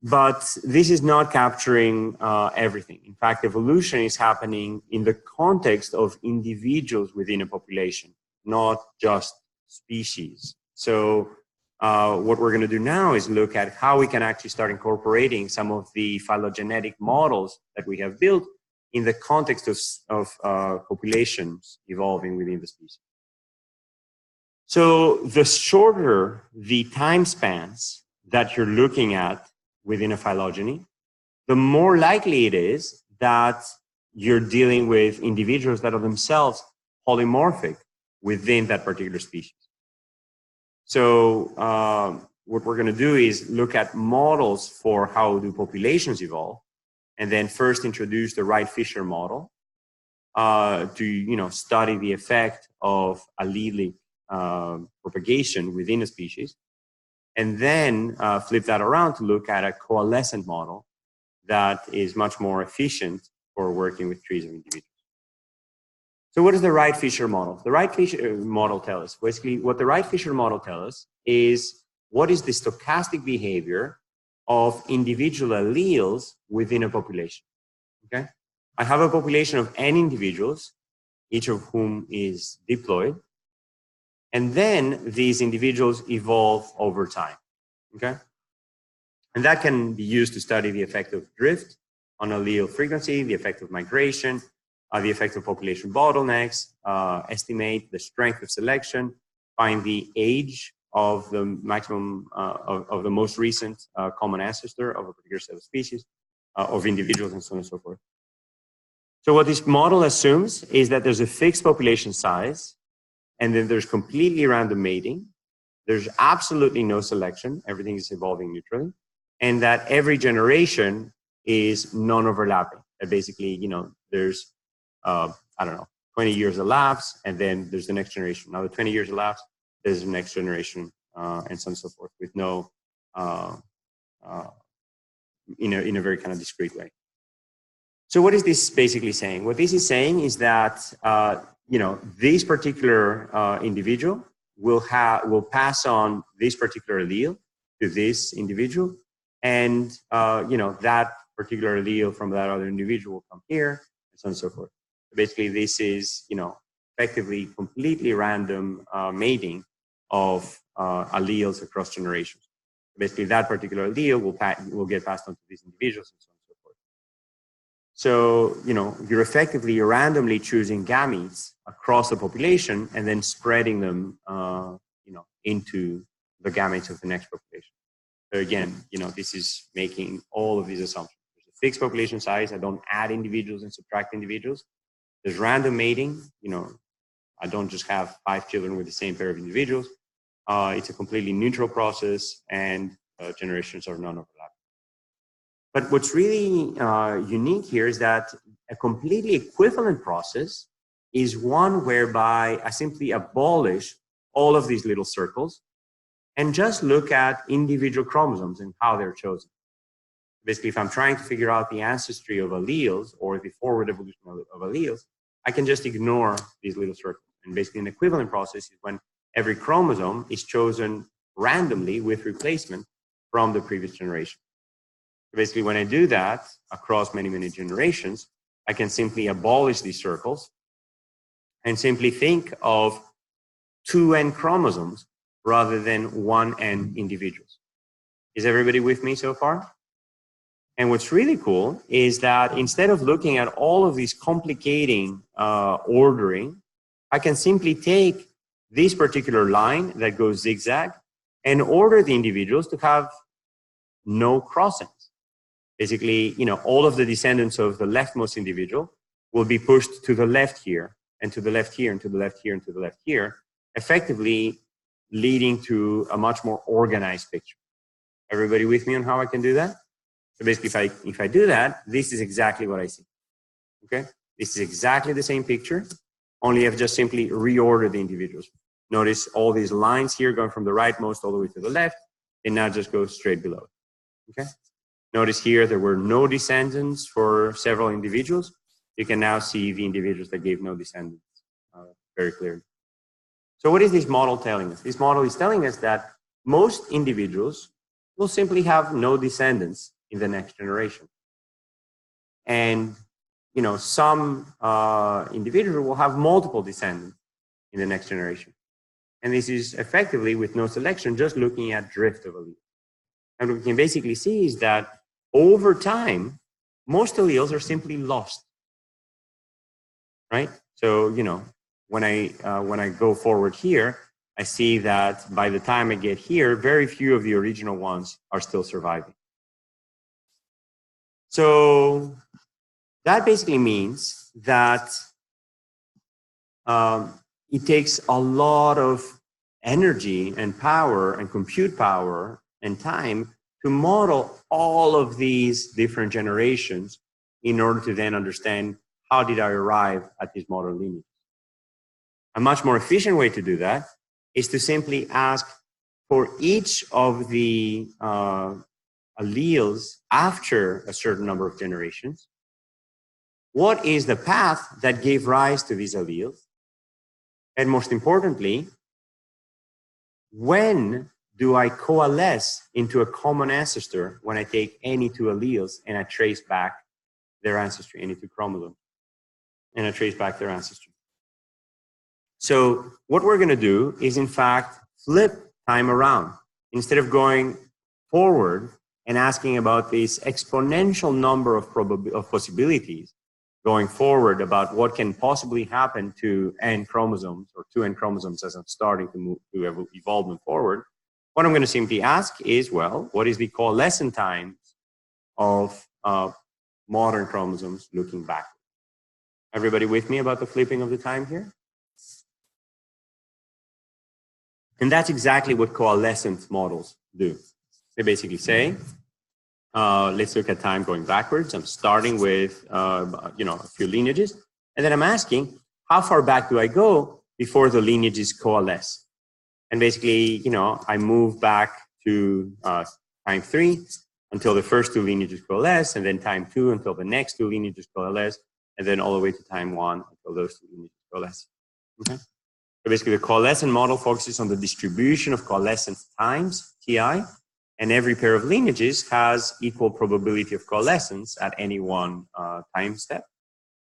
But this is not capturing everything. In fact, evolution is happening in the context of individuals within a population, not just species. So what we're going to do now is look at how we can actually start incorporating some of the phylogenetic models that we have built in the context of populations evolving within the species. So the shorter the time spans that you're looking at within a phylogeny, the more likely it is that you're dealing with individuals that are themselves polymorphic within that particular species. So what we're going to do is look at models for how do populations evolve, and then first introduce the Wright-Fisher model to study the effect of allelic propagation within a species, and then flip that around to look at a coalescent model that is much more efficient for working with trees of individuals. So what is the Wright-Fisher model? The Wright-Fisher model tells us, basically what the Wright-Fisher model tells us is what is the stochastic behavior of individual alleles within a population, okay? I have a population of n individuals, each of whom is diploid, and then these individuals evolve over time, okay? And that can be used to study the effect of drift on allele frequency, the effect of migration, the effect of population bottlenecks, estimate the strength of selection, find the age of the maximum, of the most recent common ancestor of a particular set of species, of individuals, and so on and so forth. So what this model assumes is that there's a fixed population size, and then there's completely random mating. There's absolutely no selection. Everything is evolving neutrally. And that every generation is non-overlapping. That basically, there's, 20 years elapse, and then there's the next generation. Now the 20 years elapse, there's the next generation, and so on and so forth, with no, in a very kind of discrete way. So what is this basically saying? What this is saying is that, this particular individual will pass on this particular allele to this individual, and that particular allele from that other individual will come here, and so on and so forth. Basically, this is effectively completely random mating of alleles across generations. Basically, that particular allele will get passed on to these individuals, and so on and so forth. So, you're effectively randomly choosing gametes across the population and then spreading them, into the gametes of the next population. So again, this is making all of these assumptions. There's a fixed population size. I don't add individuals and subtract individuals. There's random mating. I don't just have 5 children with the same pair of individuals. It's a completely neutral process, and generations are non-overlapping. But what's really unique here is that a completely equivalent process is one whereby I simply abolish all of these little circles and just look at individual chromosomes and how they're chosen. Basically, if I'm trying to figure out the ancestry of alleles or the forward evolution of alleles, I can just ignore these little circles. And basically, an equivalent process is when every chromosome is chosen randomly with replacement from the previous generation. So basically, when I do that across many, many generations, I can simply abolish these circles and simply think of 2n chromosomes rather than 1n individuals. Is everybody with me so far? And what's really cool is that instead of looking at all of these complicating ordering, I can simply take this particular line that goes zigzag and order the individuals to have no crossings. Basically, all of the descendants of the leftmost individual will be pushed to the left here, and to the left here, and to the left here, and to the left here, effectively leading to a much more organized picture. Everybody with me on how I can do that? So basically, if I do that, this is exactly what I see. Okay? This is exactly the same picture, only I've just simply reordered the individuals. Notice all these lines here going from the rightmost all the way to the left, and now just go straight below. Okay? Notice here there were no descendants for several individuals. You can now see the individuals that gave no descendants very clearly. So what is this model telling us? This model is telling us that most individuals will simply have no descendants in the next generation. And some individuals will have multiple descendants in the next generation. And this is effectively, with no selection, just looking at drift of alleles. And what we can basically see is that over time, most alleles are simply lost, right? So, when I go forward here, I see that by the time I get here, very few of the original ones are still surviving. So that basically means that it takes a lot of energy and power and compute power and time to model all of these different generations in order to then understand how did I arrive at this model lineage. A much more efficient way to do that is to simply ask for each of the alleles after a certain number of generations, what is the path that gave rise to these alleles? And most importantly, when do I coalesce into a common ancestor when I take any 2 alleles and I trace back their ancestry, any 2 chromosomes, and I trace back their ancestry? So what we're going to do is, in fact, flip time around. Instead of going forward and asking about this exponential number of possibilities going forward about what can possibly happen to n chromosomes or 2n chromosomes as I'm starting to move to evolvement forward, what I'm going to simply ask is, well, what is the coalescent times of modern chromosomes looking back? Everybody with me about the flipping of the time here? And that's exactly what coalescent models do. They basically say, let's look at time going backwards. I'm starting with, a few lineages. And then I'm asking, how far back do I go before the lineages coalesce? And basically, I move back to time 3 until the first 2 lineages coalesce, and then time 2 until the next 2 lineages coalesce, and then all the way to time 1 until those 2 lineages coalesce. Okay? So basically the coalescent model focuses on the distribution of coalescent times, Ti, and every pair of lineages has equal probability of coalescence at any one time step.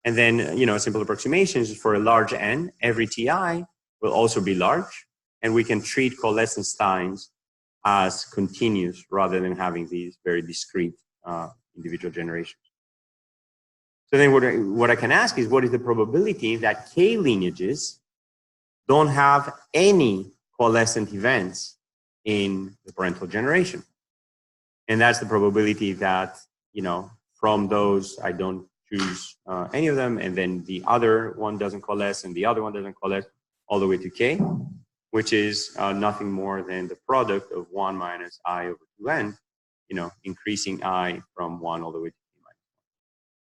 And then, you know, simple approximations for a large N, every Ti will also be large, and we can treat coalescence times as continuous rather than having these very discrete individual generations. So then what I can ask is, what is the probability that K lineages don't have any coalescent events in the parental generation? And that's the probability that, you know, from those I don't choose any of them, and then the other one doesn't coalesce and the other one doesn't coalesce all the way to K, which is nothing more than the product of 1 minus I over 2n, you know, increasing I from 1 all the way to K minus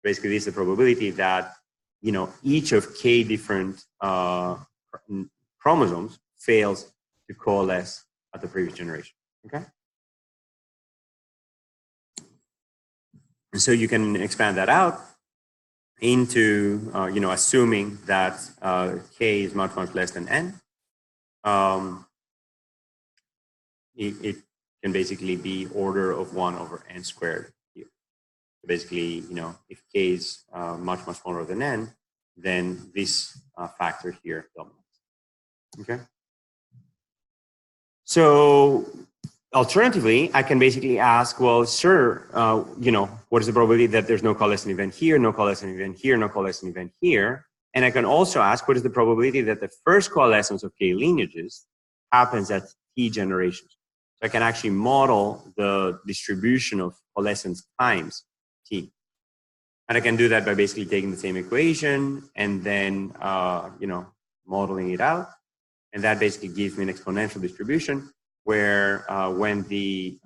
1. Basically, this is the probability that, you know, each of K different chromosomes fails to coalesce at the previous generation, okay? And so you can expand that out into, you know, assuming that K is much, much less than N. It can basically be order of 1 over N squared here. So basically, you know, if K is much, much smaller than N, then this factor here dominates. Okay. So alternatively, I can basically ask, well, sure, you know, what is the probability that there's no coalescent event here, no coalescent event here, no coalescent event here? And I can also ask, what is the probability that the first coalescence of K lineages happens at T generations? So I can actually model the distribution of coalescence times T. And I can do that by basically taking the same equation and then, you know, modeling it out. And that basically gives me an exponential distribution where when the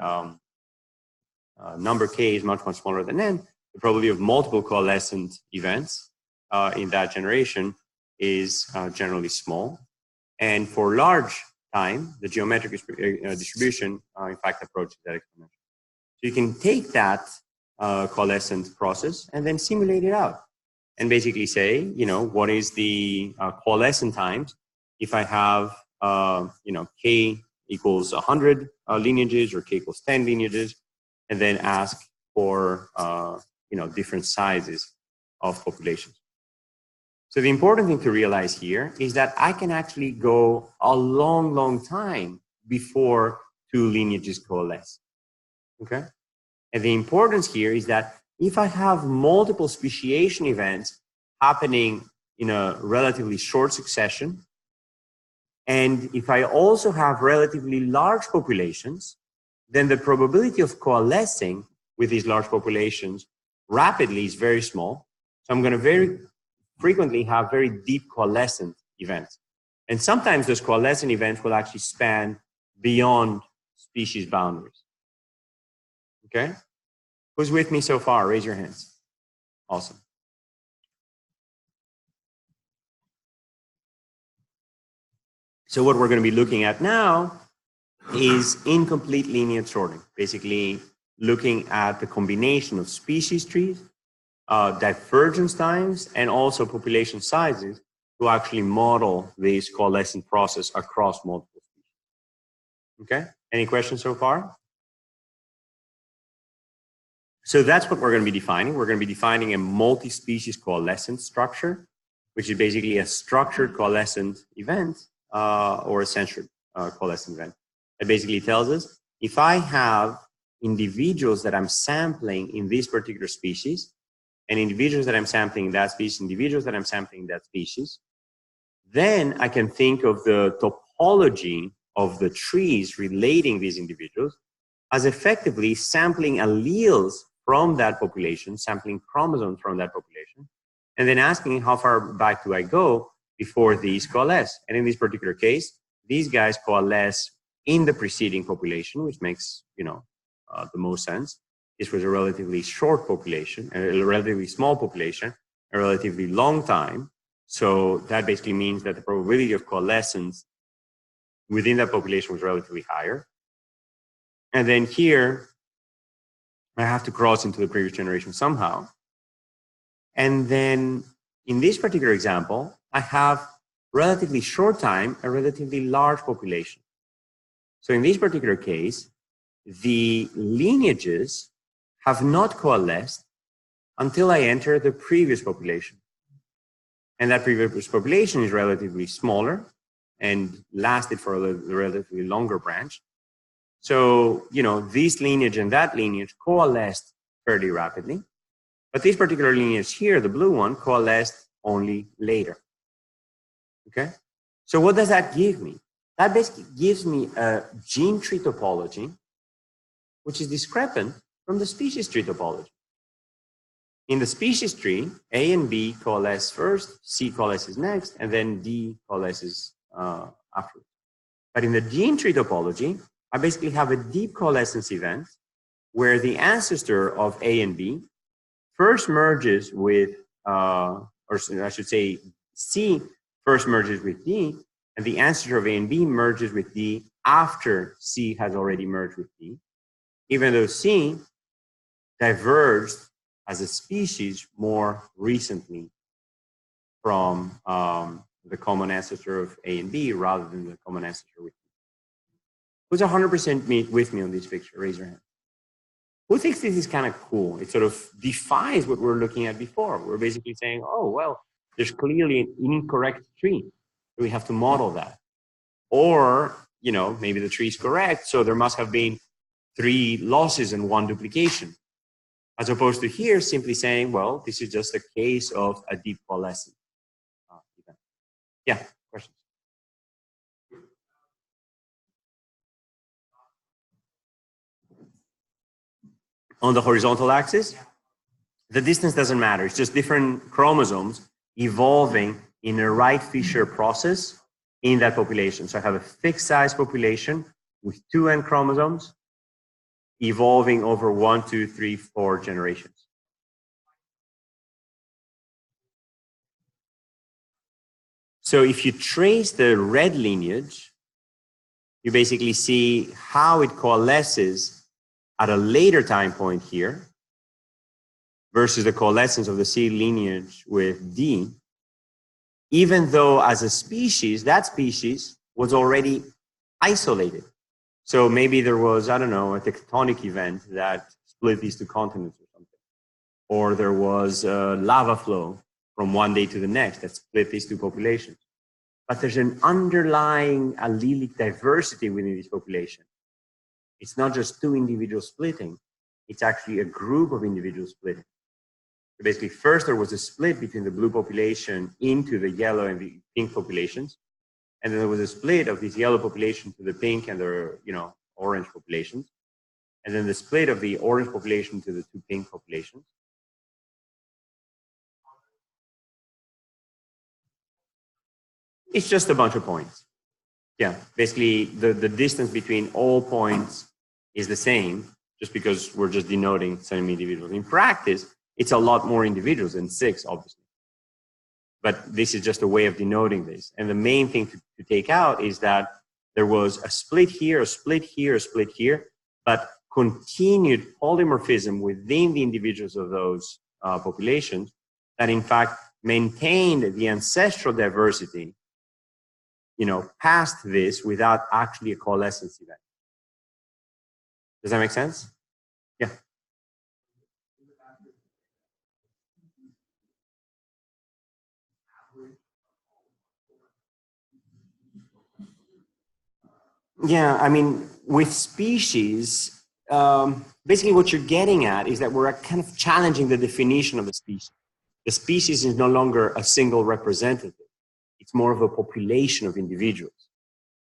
number K is much, much smaller than N, the probability of multiple coalescent events in that generation is generally small. And for large time, the geometric distribution, in fact, approaches that exponential. So you can take that coalescent process and then simulate it out and basically say, you know, what is the coalescent times if I have, you know, K equals 100 lineages or K equals 10 lineages, and then ask for, you know, different sizes of populations. So the important thing to realize here is that I can actually go a long, long time before two lineages coalesce, okay? And the importance here is that if I have multiple speciation events happening in a relatively short succession, and if I also have relatively large populations, then the probability of coalescing with these large populations rapidly is very small. So I'm going to very frequently have very deep coalescent events. And sometimes those coalescent events will actually span beyond species boundaries. Okay? Who's with me so far? Raise your hands. Awesome. So what we're going to be looking at now is incomplete lineage sorting, basically looking at the combination of species trees, divergence times, and also population sizes to actually model this coalescent process across multiple species. Okay, any questions so far? So that's what we're going to be defining. We're going to be defining a multi-species coalescent structure, which is basically a structured coalescent event or a censored coalescent event. It basically tells us if I have individuals that I'm sampling in this particular species, and individuals that I'm sampling in that species, individuals that I'm sampling in that species, then I can think of the topology of the trees relating these individuals as effectively sampling alleles from that population, sampling chromosomes from that population, and then asking how far back do I go before these coalesce. And in this particular case, these guys coalesce in the preceding population, which makes, you know, the most sense. This was a relatively short population, a relatively small population, a relatively long time. So that basically means that the probability of coalescence within that population was relatively higher. And then here, I have to cross into the previous generation somehow. And then in this particular example, I have relatively short time, a relatively large population. So in this particular case, the lineages have not coalesced until I enter the previous population. And that previous population is relatively smaller and lasted for a relatively longer branch. So, you know, this lineage and that lineage coalesced fairly rapidly. But this particular lineage here, the blue one, coalesced only later. Okay? So what does that give me? That basically gives me a gene tree topology which is discrepant from the species tree topology. In the species tree, A and B coalesce first, C coalesces next, and then D coalesces afterwards. But in the gene tree topology, I basically have a deep coalescence event where the ancestor of A and B first merges with, or I should say, C first merges with D, and the ancestor of A and B merges with D after C has already merged with D, even though C diverged as a species more recently from the common ancestor of A and B rather than the common ancestor with D. Who's 100% with me on this picture? Raise your hand. Who thinks this is kind of cool? It sort of defies what we're looking at before. We're basically saying, oh, well, there's clearly an incorrect tree. We have to model that. Or, you know, maybe the tree is correct, so there must have been 3 losses and 1 duplication. As opposed to here simply saying, well, this is just a case of a deep coalescence event. Yeah, questions? On the horizontal axis, the distance doesn't matter. It's just different chromosomes evolving in a Wright-Fischer process in that population. So I have a fixed size population with 2 N chromosomes evolving over 1, 2, 3, 4 generations. So if you trace the red lineage, you basically see how it coalesces at a later time point here versus the coalescence of the C lineage with D, even though as a species, that species was already isolated. So maybe there was, I don't know, a tectonic event that split these 2 continents or something. Or there was a lava flow from one day to the next that split these 2 populations. But there's an underlying allelic diversity within this population. It's not just 2 individuals splitting, it's actually a group of individuals splitting. So basically, first there was a split between the blue population into the yellow and the pink populations. And then there was a split of this yellow population to the pink and the, you know, orange populations. And then the split of the orange population to the 2 pink populations. It's just a bunch of points. Yeah, basically the distance between all points is the same, just because we're just denoting some individuals. In practice, it's a lot more individuals than 6, obviously. But this is just a way of denoting this. And the main thing to take out is that there was a split here, a split here, a split here, but continued polymorphism within the individuals of those populations that in fact maintained the ancestral diversity, you know, past this without actually a coalescence event. Does that make sense? Yeah. Yeah, I mean, with species, basically what you're getting at is that we're kind of challenging the definition of the species. The species is no longer a single representative. It's more of a population of individuals.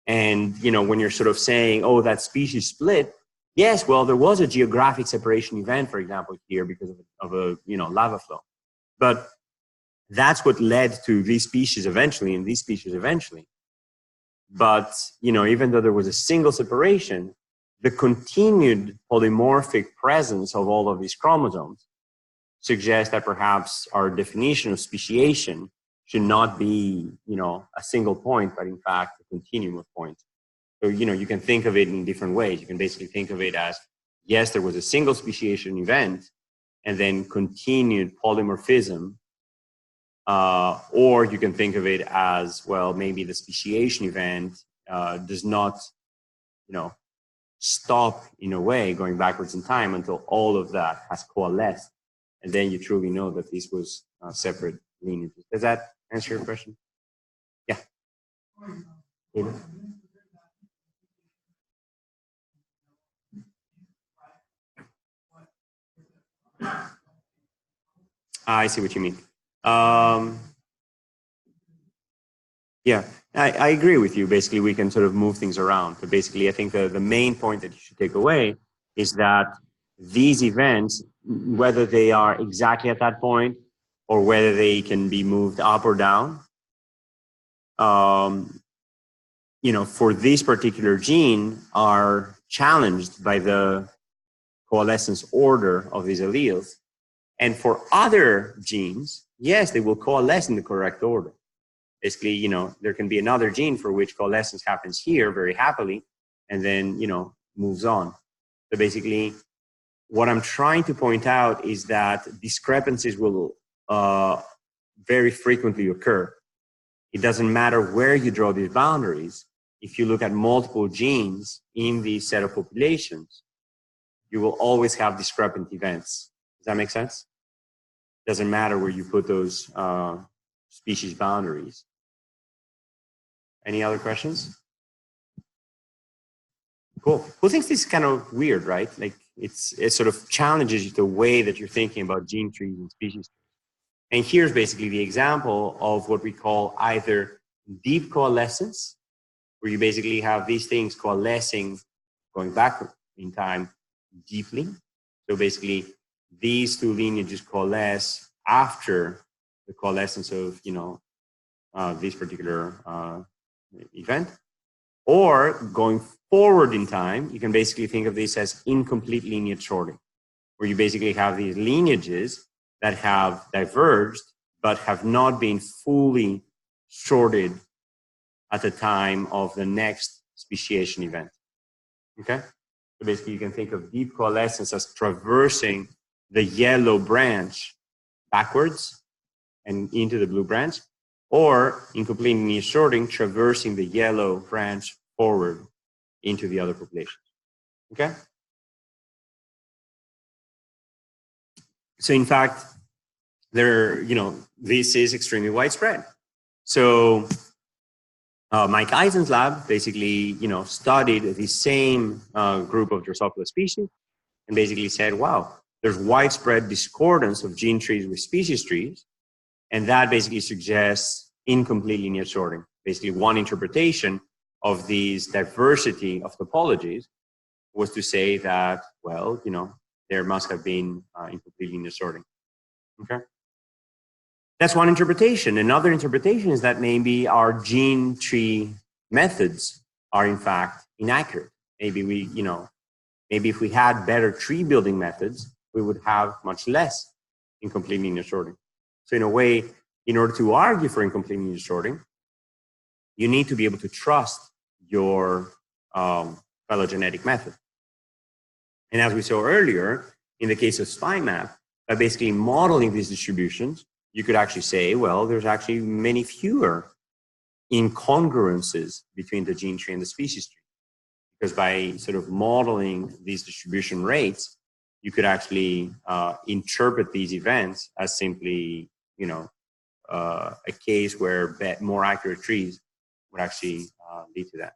And, you know, when you're sort of saying, oh, that species split, yes, well, there was a geographic separation event, for example, here because of a you know, lava flow. But that's what led to these species eventually and these species eventually. But, you know, even though there was a single separation, the continued polymorphic presence of all of these chromosomes suggests that perhaps our definition of speciation should not be, you know, a single point, but in fact, a continuum of points. So, you know, you can think of it in different ways. You can basically think of it as, yes, there was a single speciation event and then continued polymorphism Or you can think of it as, well, maybe the speciation event does not, stop in a way going backwards in time until all of that has coalesced. And then you truly know that this was separate lineages. Does that answer your question? Yeah. I see what you mean. Yeah, I agree with you. Basically, we can sort of move things around. But basically, I think the main point that you should take away is that these events, whether they are exactly at that point or whether they can be moved up or down, for this particular gene are challenged by the coalescence order of these alleles. And for other genes, yes, they will coalesce in the correct order. Basically, there can be another gene for which coalescence happens here very happily and then, moves on. So basically, what I'm trying to point out is that discrepancies will very frequently occur. It doesn't matter where you draw these boundaries. If you look at multiple genes in these set of populations, you will always have discrepant events. Does that make sense? Doesn't matter where you put those species boundaries. Any other questions? Cool. Who thinks this is kind of weird, right? Like it sort of challenges the way that you're thinking about gene trees and species trees. And here's basically the example of what we call either deep coalescence, where you basically have these things coalescing, going back in time deeply. So basically, these two lineages coalesce after the coalescence of, this particular event. Or going forward in time, you can basically think of this as incomplete lineage sorting, where you basically have these lineages that have diverged, but have not been fully sorted at the time of the next speciation event. Okay? So basically, you can think of deep coalescence as traversing the yellow branch backwards and into the blue branch, or incomplete lineage sorting, traversing the yellow branch forward into the other populations. Okay? So in fact, this is extremely widespread. So Mike Eisen's lab basically, studied the same group of Drosophila species and basically said, wow, there's widespread discordance of gene trees with species trees. And that basically suggests incomplete lineage sorting. Basically, one interpretation of these diversity of topologies was to say that, well, there must have been incomplete lineage sorting. Okay? That's one interpretation. Another interpretation is that maybe our gene tree methods are in fact inaccurate. Maybe maybe if we had better tree building methods, we would have much less incomplete lineage sorting. So in a way, in order to argue for incomplete lineage sorting, you need to be able to trust your phylogenetic method. And as we saw earlier, in the case of SPIMAP, by basically modeling these distributions, you could actually say, well, there's actually many fewer incongruences between the gene tree and the species tree. Because by sort of modeling these distribution rates, you could actually interpret these events as simply, a case where more accurate trees would actually lead to that.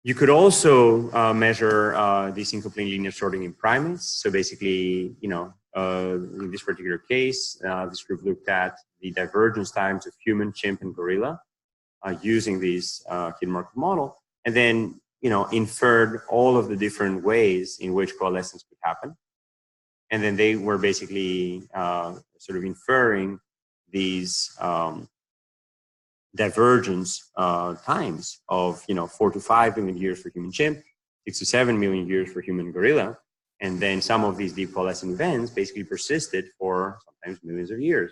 You could also measure this incomplete lineage sorting in primates. So basically, in this particular case, this group looked at the divergence times of human, chimp, and gorilla using this hidden Markov model, and then inferred all of the different ways in which coalescence could happen. And then they were basically sort of inferring these divergence times of 4 to 5 million years for human chimp, 6 to 7 million years for human gorilla, and then some of these deep coalescent events basically persisted for sometimes millions of years,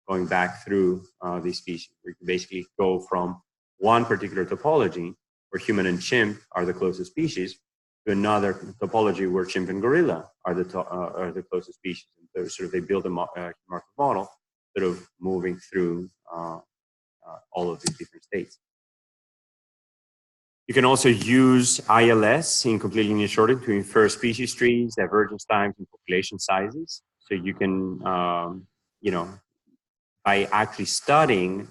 going back through these species. We can basically go from one particular topology where human and chimp are the closest species to another topology where chimp and gorilla are the closest species. And so sort of they build a Markov model, sort of moving through all of these different states. You can also use ILS in complete linear sorting to infer species trees, divergence times, and population sizes. So you can, you know, by actually studying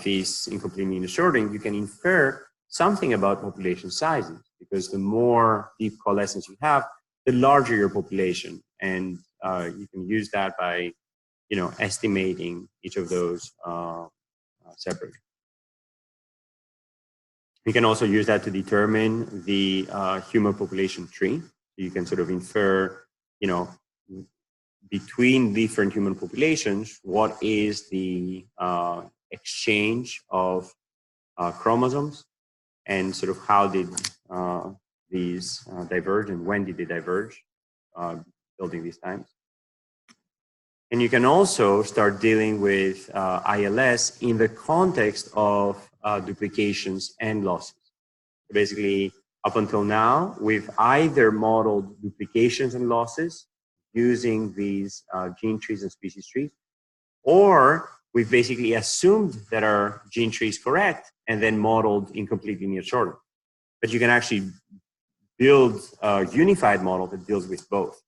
these incomplete linear sorting, you can infer something about population sizes, because the more deep coalescence you have, the larger your population, and you can use that by, you know, estimating each of those separately. You can also use that to determine the human population tree. You can sort of infer, you know, between different human populations, what is the exchange of chromosomes, and sort of how did these diverge, and when did they diverge, building these times. And you can also start dealing with ILS in the context of duplications and losses. Basically, up until now, we've either modeled duplications and losses using these gene trees and species trees, or we've basically assumed that our gene tree is correct and then modeled incomplete linear sorting. But you can actually build a unified model that deals with both.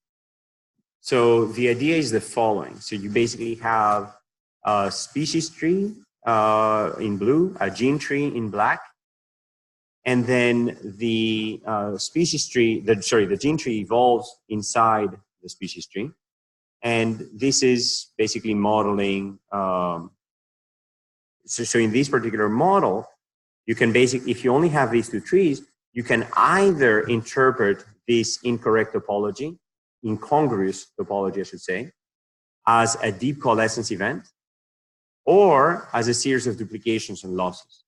So the idea is the following. So you basically have a species tree in blue, a gene tree in black, and then the species tree, the gene tree evolves inside the species tree. And this is basically modeling, so in this particular model, you can basically, if you only have these two trees, you can either interpret this incorrect topology, incongruous topology, I should say, as a deep coalescence event, or as a series of duplications and losses.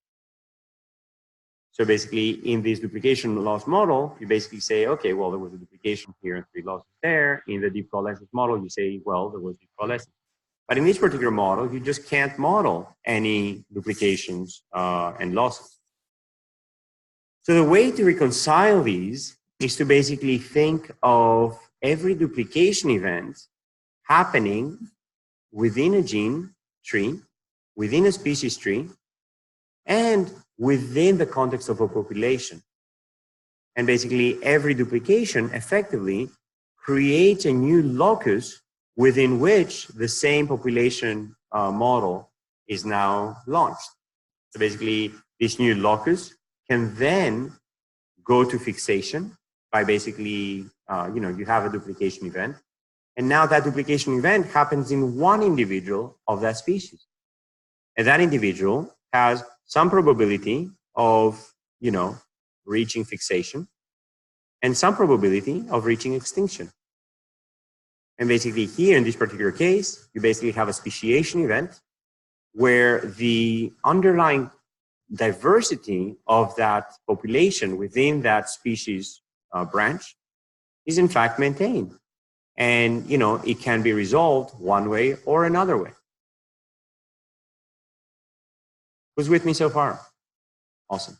So basically, in this duplication loss model, you basically say, okay, well, there was a duplication here and 3 losses there. In the deep coalescence model, you say, well, there was deep coalescence. But in this particular model, you just can't model any duplications and losses. So the way to reconcile these is to basically think of every duplication event happening within a gene tree, within a species tree, and within the context of a population. And basically, every duplication effectively creates a new locus within which the same population model is now launched. So basically, this new locus can then go to fixation by basically, you know, you have a duplication event. And now that duplication event happens in one individual of that species. And that individual has some probability of, you know, reaching fixation and some probability of reaching extinction. And basically here in this particular case, you basically have a speciation event where the underlying diversity of that population within that species branch is in fact maintained. And, you know, it can be resolved one way or another way. Who's with me so far? Awesome.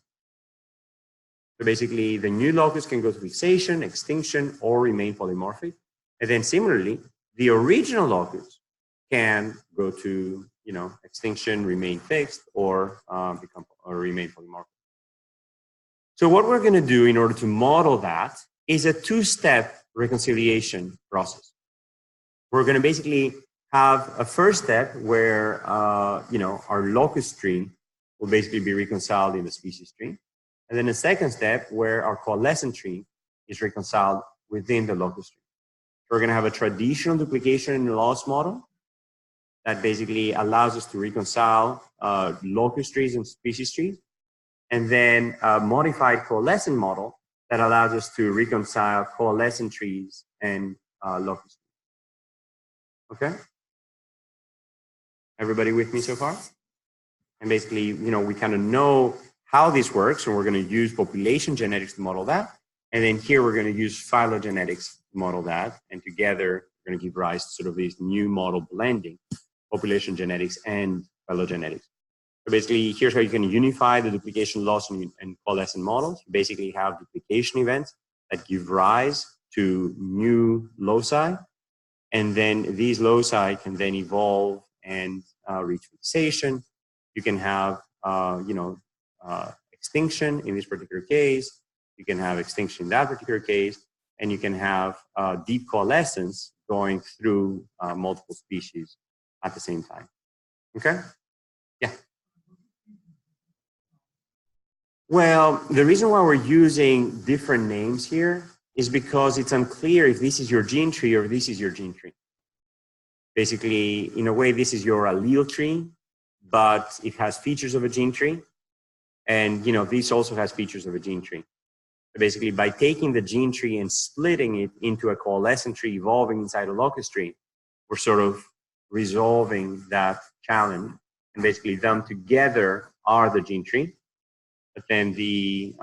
So basically, the new locus can go to fixation, extinction, or remain polymorphic. And then similarly, the original locus can go to, you know, extinction, remain fixed, or remain polymorphic. So what we're going to do in order to model that is a 2-step reconciliation process. We're going to basically have a first step where, you know, our locus tree will basically be reconciled in the species tree. And then a second step where our coalescent tree is reconciled within the locus tree. So we're going to have a traditional duplication and loss model that basically allows us to reconcile locus trees and species trees. And then a modified coalescent model that allows us to reconcile coalescent trees and locus trees. Okay? Everybody with me so far? And basically, you know, we kind of know how this works, and we're going to use population genetics to model that. And then here we're going to use phylogenetics to model that. And together, we're going to give rise to sort of this new model blending, population genetics and phylogenetics. So basically, here's how you can unify the duplication, loss, and coalescent models. You basically have duplication events that give rise to new loci. And then these loci can then evolve and reach fixation. You can have, extinction in this particular case. You can have extinction in that particular case. And you can have deep coalescence going through multiple species at the same time. Okay? Yeah. Well, the reason why we're using different names here is because it's unclear if this is your gene tree or this is your gene tree. Basically, in a way, this is your allele tree, but it has features of a gene tree. And, this also has features of a gene tree. So basically, by taking the gene tree and splitting it into a coalescent tree evolving inside a locus tree, we're sort of resolving that challenge. And basically, them together are the gene tree. But then the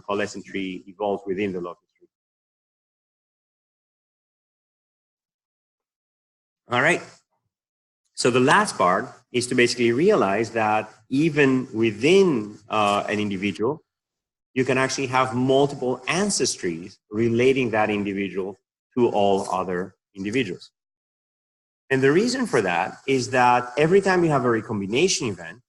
coalescent tree evolves within the locus tree. All right. So the last part is to basically realize that even within an individual, you can actually have multiple ancestries relating that individual to all other individuals. And the reason for that is that every time you have a recombination event,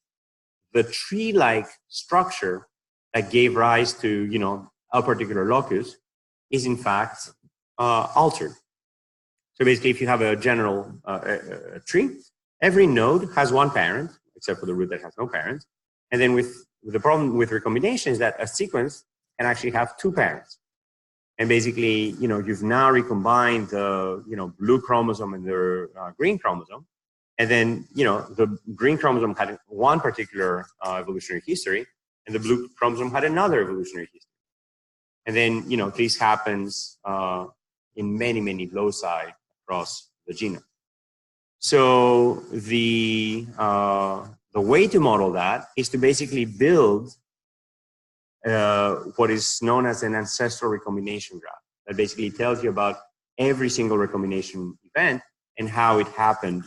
the tree-like structure that gave rise to, a particular locus is in fact altered. So basically, if you have a general tree, every node has one parent, except for the root that has no parent. And then the problem with recombination is that a sequence can actually have two parents. And basically, you've now recombined the, blue chromosome and the green chromosome. And then, the green chromosome had one particular evolutionary history, and the blue chromosome had another evolutionary history. And then, this happens in many, many loci across the genome. So the way to model that is to basically build what is known as an ancestral recombination graph that basically tells you about every single recombination event and how it happened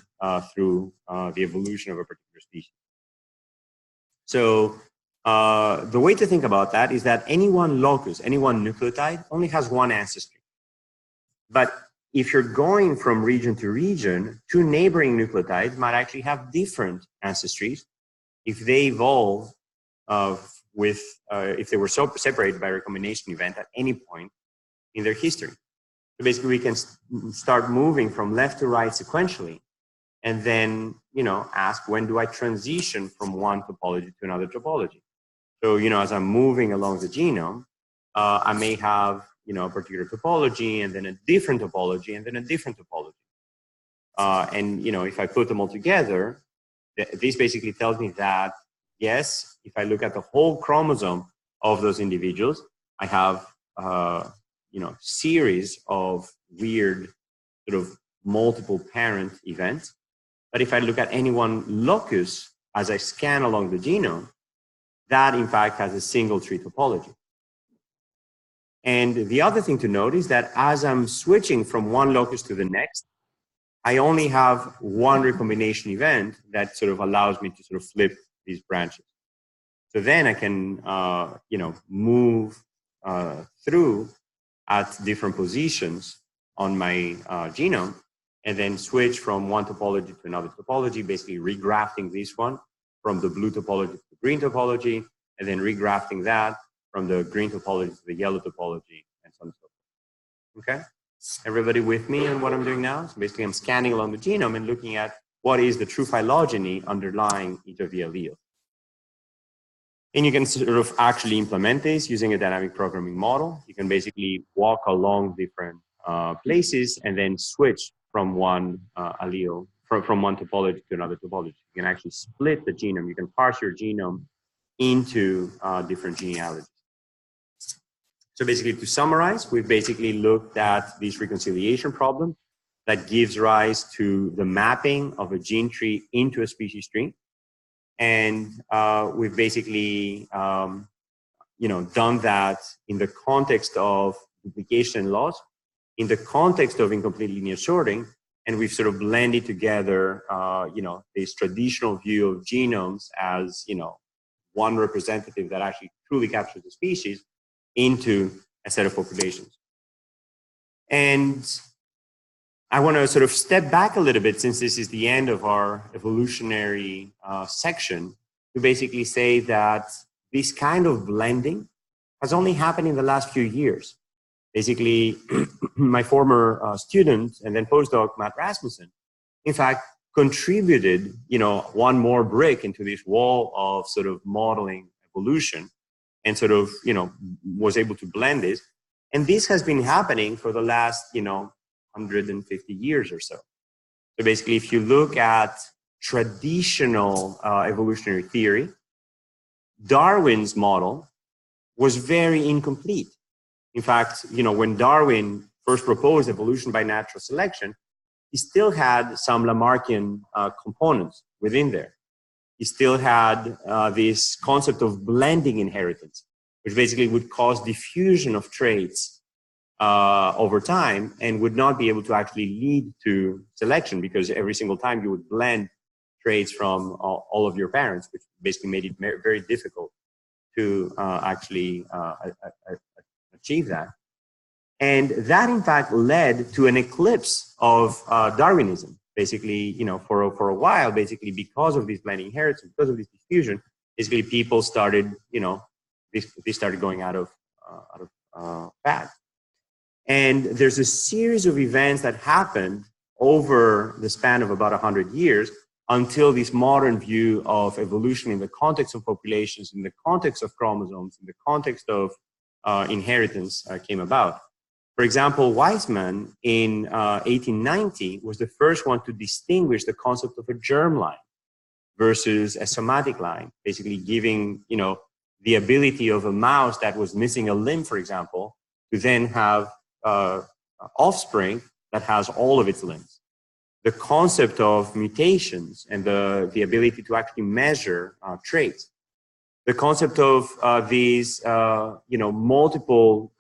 through the evolution of a particular species. So the way to think about that is that any one locus, any one nucleotide only has one ancestry. But if you're going from region to region, two neighboring nucleotides might actually have different ancestries if they evolve if they were separated by a recombination event at any point in their history. So basically, we can start moving from left to right sequentially, and then ask, when do I transition from one topology to another topology? So as I'm moving along the genome, I may have a particular topology, and then a different topology, and then a different topology. And if I put them all together, this basically tells me that yes, if I look at the whole chromosome of those individuals, I have series of weird sort of multiple parent events. But if I look at any one locus as I scan along the genome, that in fact has a single tree topology. And the other thing to note is that as I'm switching from one locus to the next, I only have one recombination event that sort of allows me to sort of flip these branches. So then I can, move through at different positions on my genome, and then switch from one topology to another topology, basically regrafting this one from the blue topology to the green topology, and then regrafting that from the green topology to the yellow topology, and so on and so forth. Okay? Everybody with me on what I'm doing now? So basically, I'm scanning along the genome and looking at what is the true phylogeny underlying each of the alleles. And you can sort of actually implement this using a dynamic programming model. You can basically walk along different places and then switch from one allele, from one topology to another topology. You can actually split the genome. You can parse your genome into different genealogies. So basically, to summarize, we've basically looked at this reconciliation problem that gives rise to the mapping of a gene tree into a species tree. And we've basically, done that in the context of duplication and loss, in the context of incomplete linear sorting, and we've sort of blended together, this traditional view of genomes as, one representative that actually truly captures the species into a set of populations. And I want to sort of step back a little bit, since this is the end of our evolutionary section, to basically say that this kind of blending has only happened in the last few years. Basically, my former student and then postdoc, Matt Rasmussen, in fact, contributed, one more brick into this wall of sort of modeling evolution, and sort of, was able to blend this. And this has been happening for the last, 150 years or so. So basically, if you look at traditional evolutionary theory, Darwin's model was very incomplete. In fact, when Darwin first proposed evolution by natural selection, he still had some Lamarckian components within there. He still had this concept of blending inheritance, which basically would cause diffusion of traits over time and would not be able to actually lead to selection, because every single time you would blend traits from all of your parents, which basically made it very difficult to actually achieve that. And that, in fact, led to an eclipse of Darwinism. Basically, for a while, basically, because of this blending inheritance, because of this diffusion, basically people started, they started going out of fad. And there's a series of events that happened over the span of about 100 years until this modern view of evolution in the context of populations, in the context of chromosomes, in the context of inheritance came about. For example, Weismann in 1890 was the first one to distinguish the concept of a germline versus a somatic line, basically giving, the ability of a mouse that was missing a limb, for example, to then have offspring that has all of its limbs. The concept of mutations and the ability to actually measure traits. The concept of these, multiple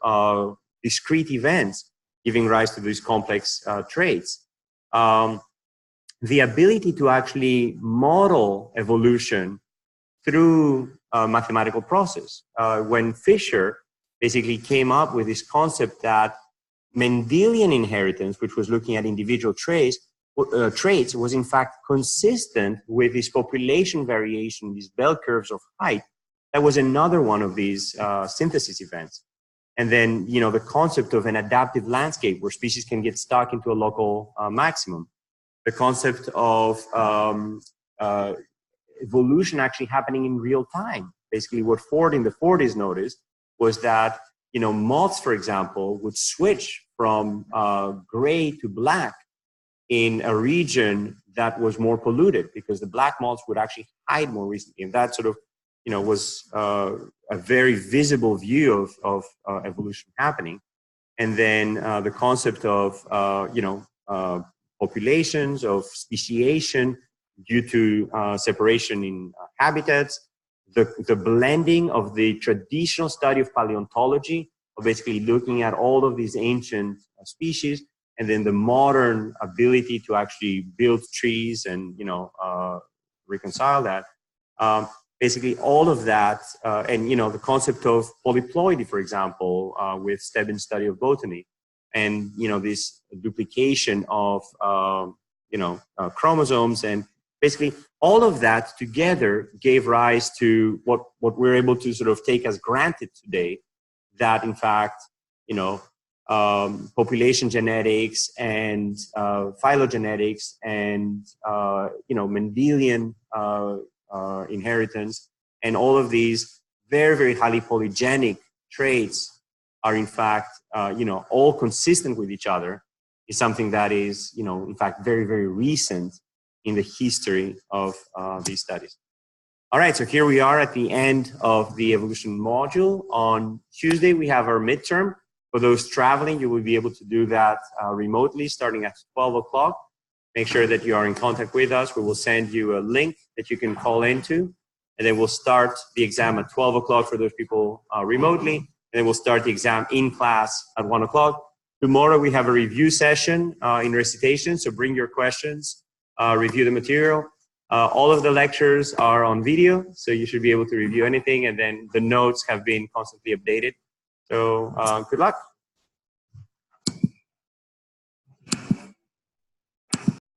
discrete events giving rise to these complex traits. The ability to actually model evolution through a mathematical process. When Fisher basically came up with this concept that Mendelian inheritance, which was looking at individual traits, was in fact consistent with this population variation, these bell curves of height. That was another one of these synthesis events. And then, the concept of an adaptive landscape where species can get stuck into a local maximum. The concept of evolution actually happening in real time. Basically, what Ford in the 40s noticed was that, moths, for example, would switch from gray to black in a region that was more polluted, because the black moths would actually hide more recently. And that sort of, was a very visible view of evolution happening. And then the concept of, populations, of speciation due to separation in habitats, the blending of the traditional study of paleontology, of basically looking at all of these ancient species, and then the modern ability to actually build trees and, reconcile that. Basically, all of that, and the concept of polyploidy, for example, with Stebbins' study of botany, and this duplication of chromosomes, and basically all of that together gave rise to what we're able to sort of take as granted today, that in fact, population genetics and phylogenetics and Mendelian inheritance, and all of these very, very highly polygenic traits are in fact, all consistent with each other, is something that is, in fact, very, very recent in the history of these studies. All right, so here we are at the end of the evolution module. On Tuesday, we have our midterm. For those traveling, you will be able to do that remotely starting at 12 o'clock. Make sure that you are in contact with us. We will send you a link that you can call into, and then we'll start the exam at 12 o'clock for those people remotely, and then we'll start the exam in class at 1 o'clock. Tomorrow we have a review session in recitation, so bring your questions, review the material. All of the lectures are on video, so you should be able to review anything, and then the notes have been constantly updated. So good luck.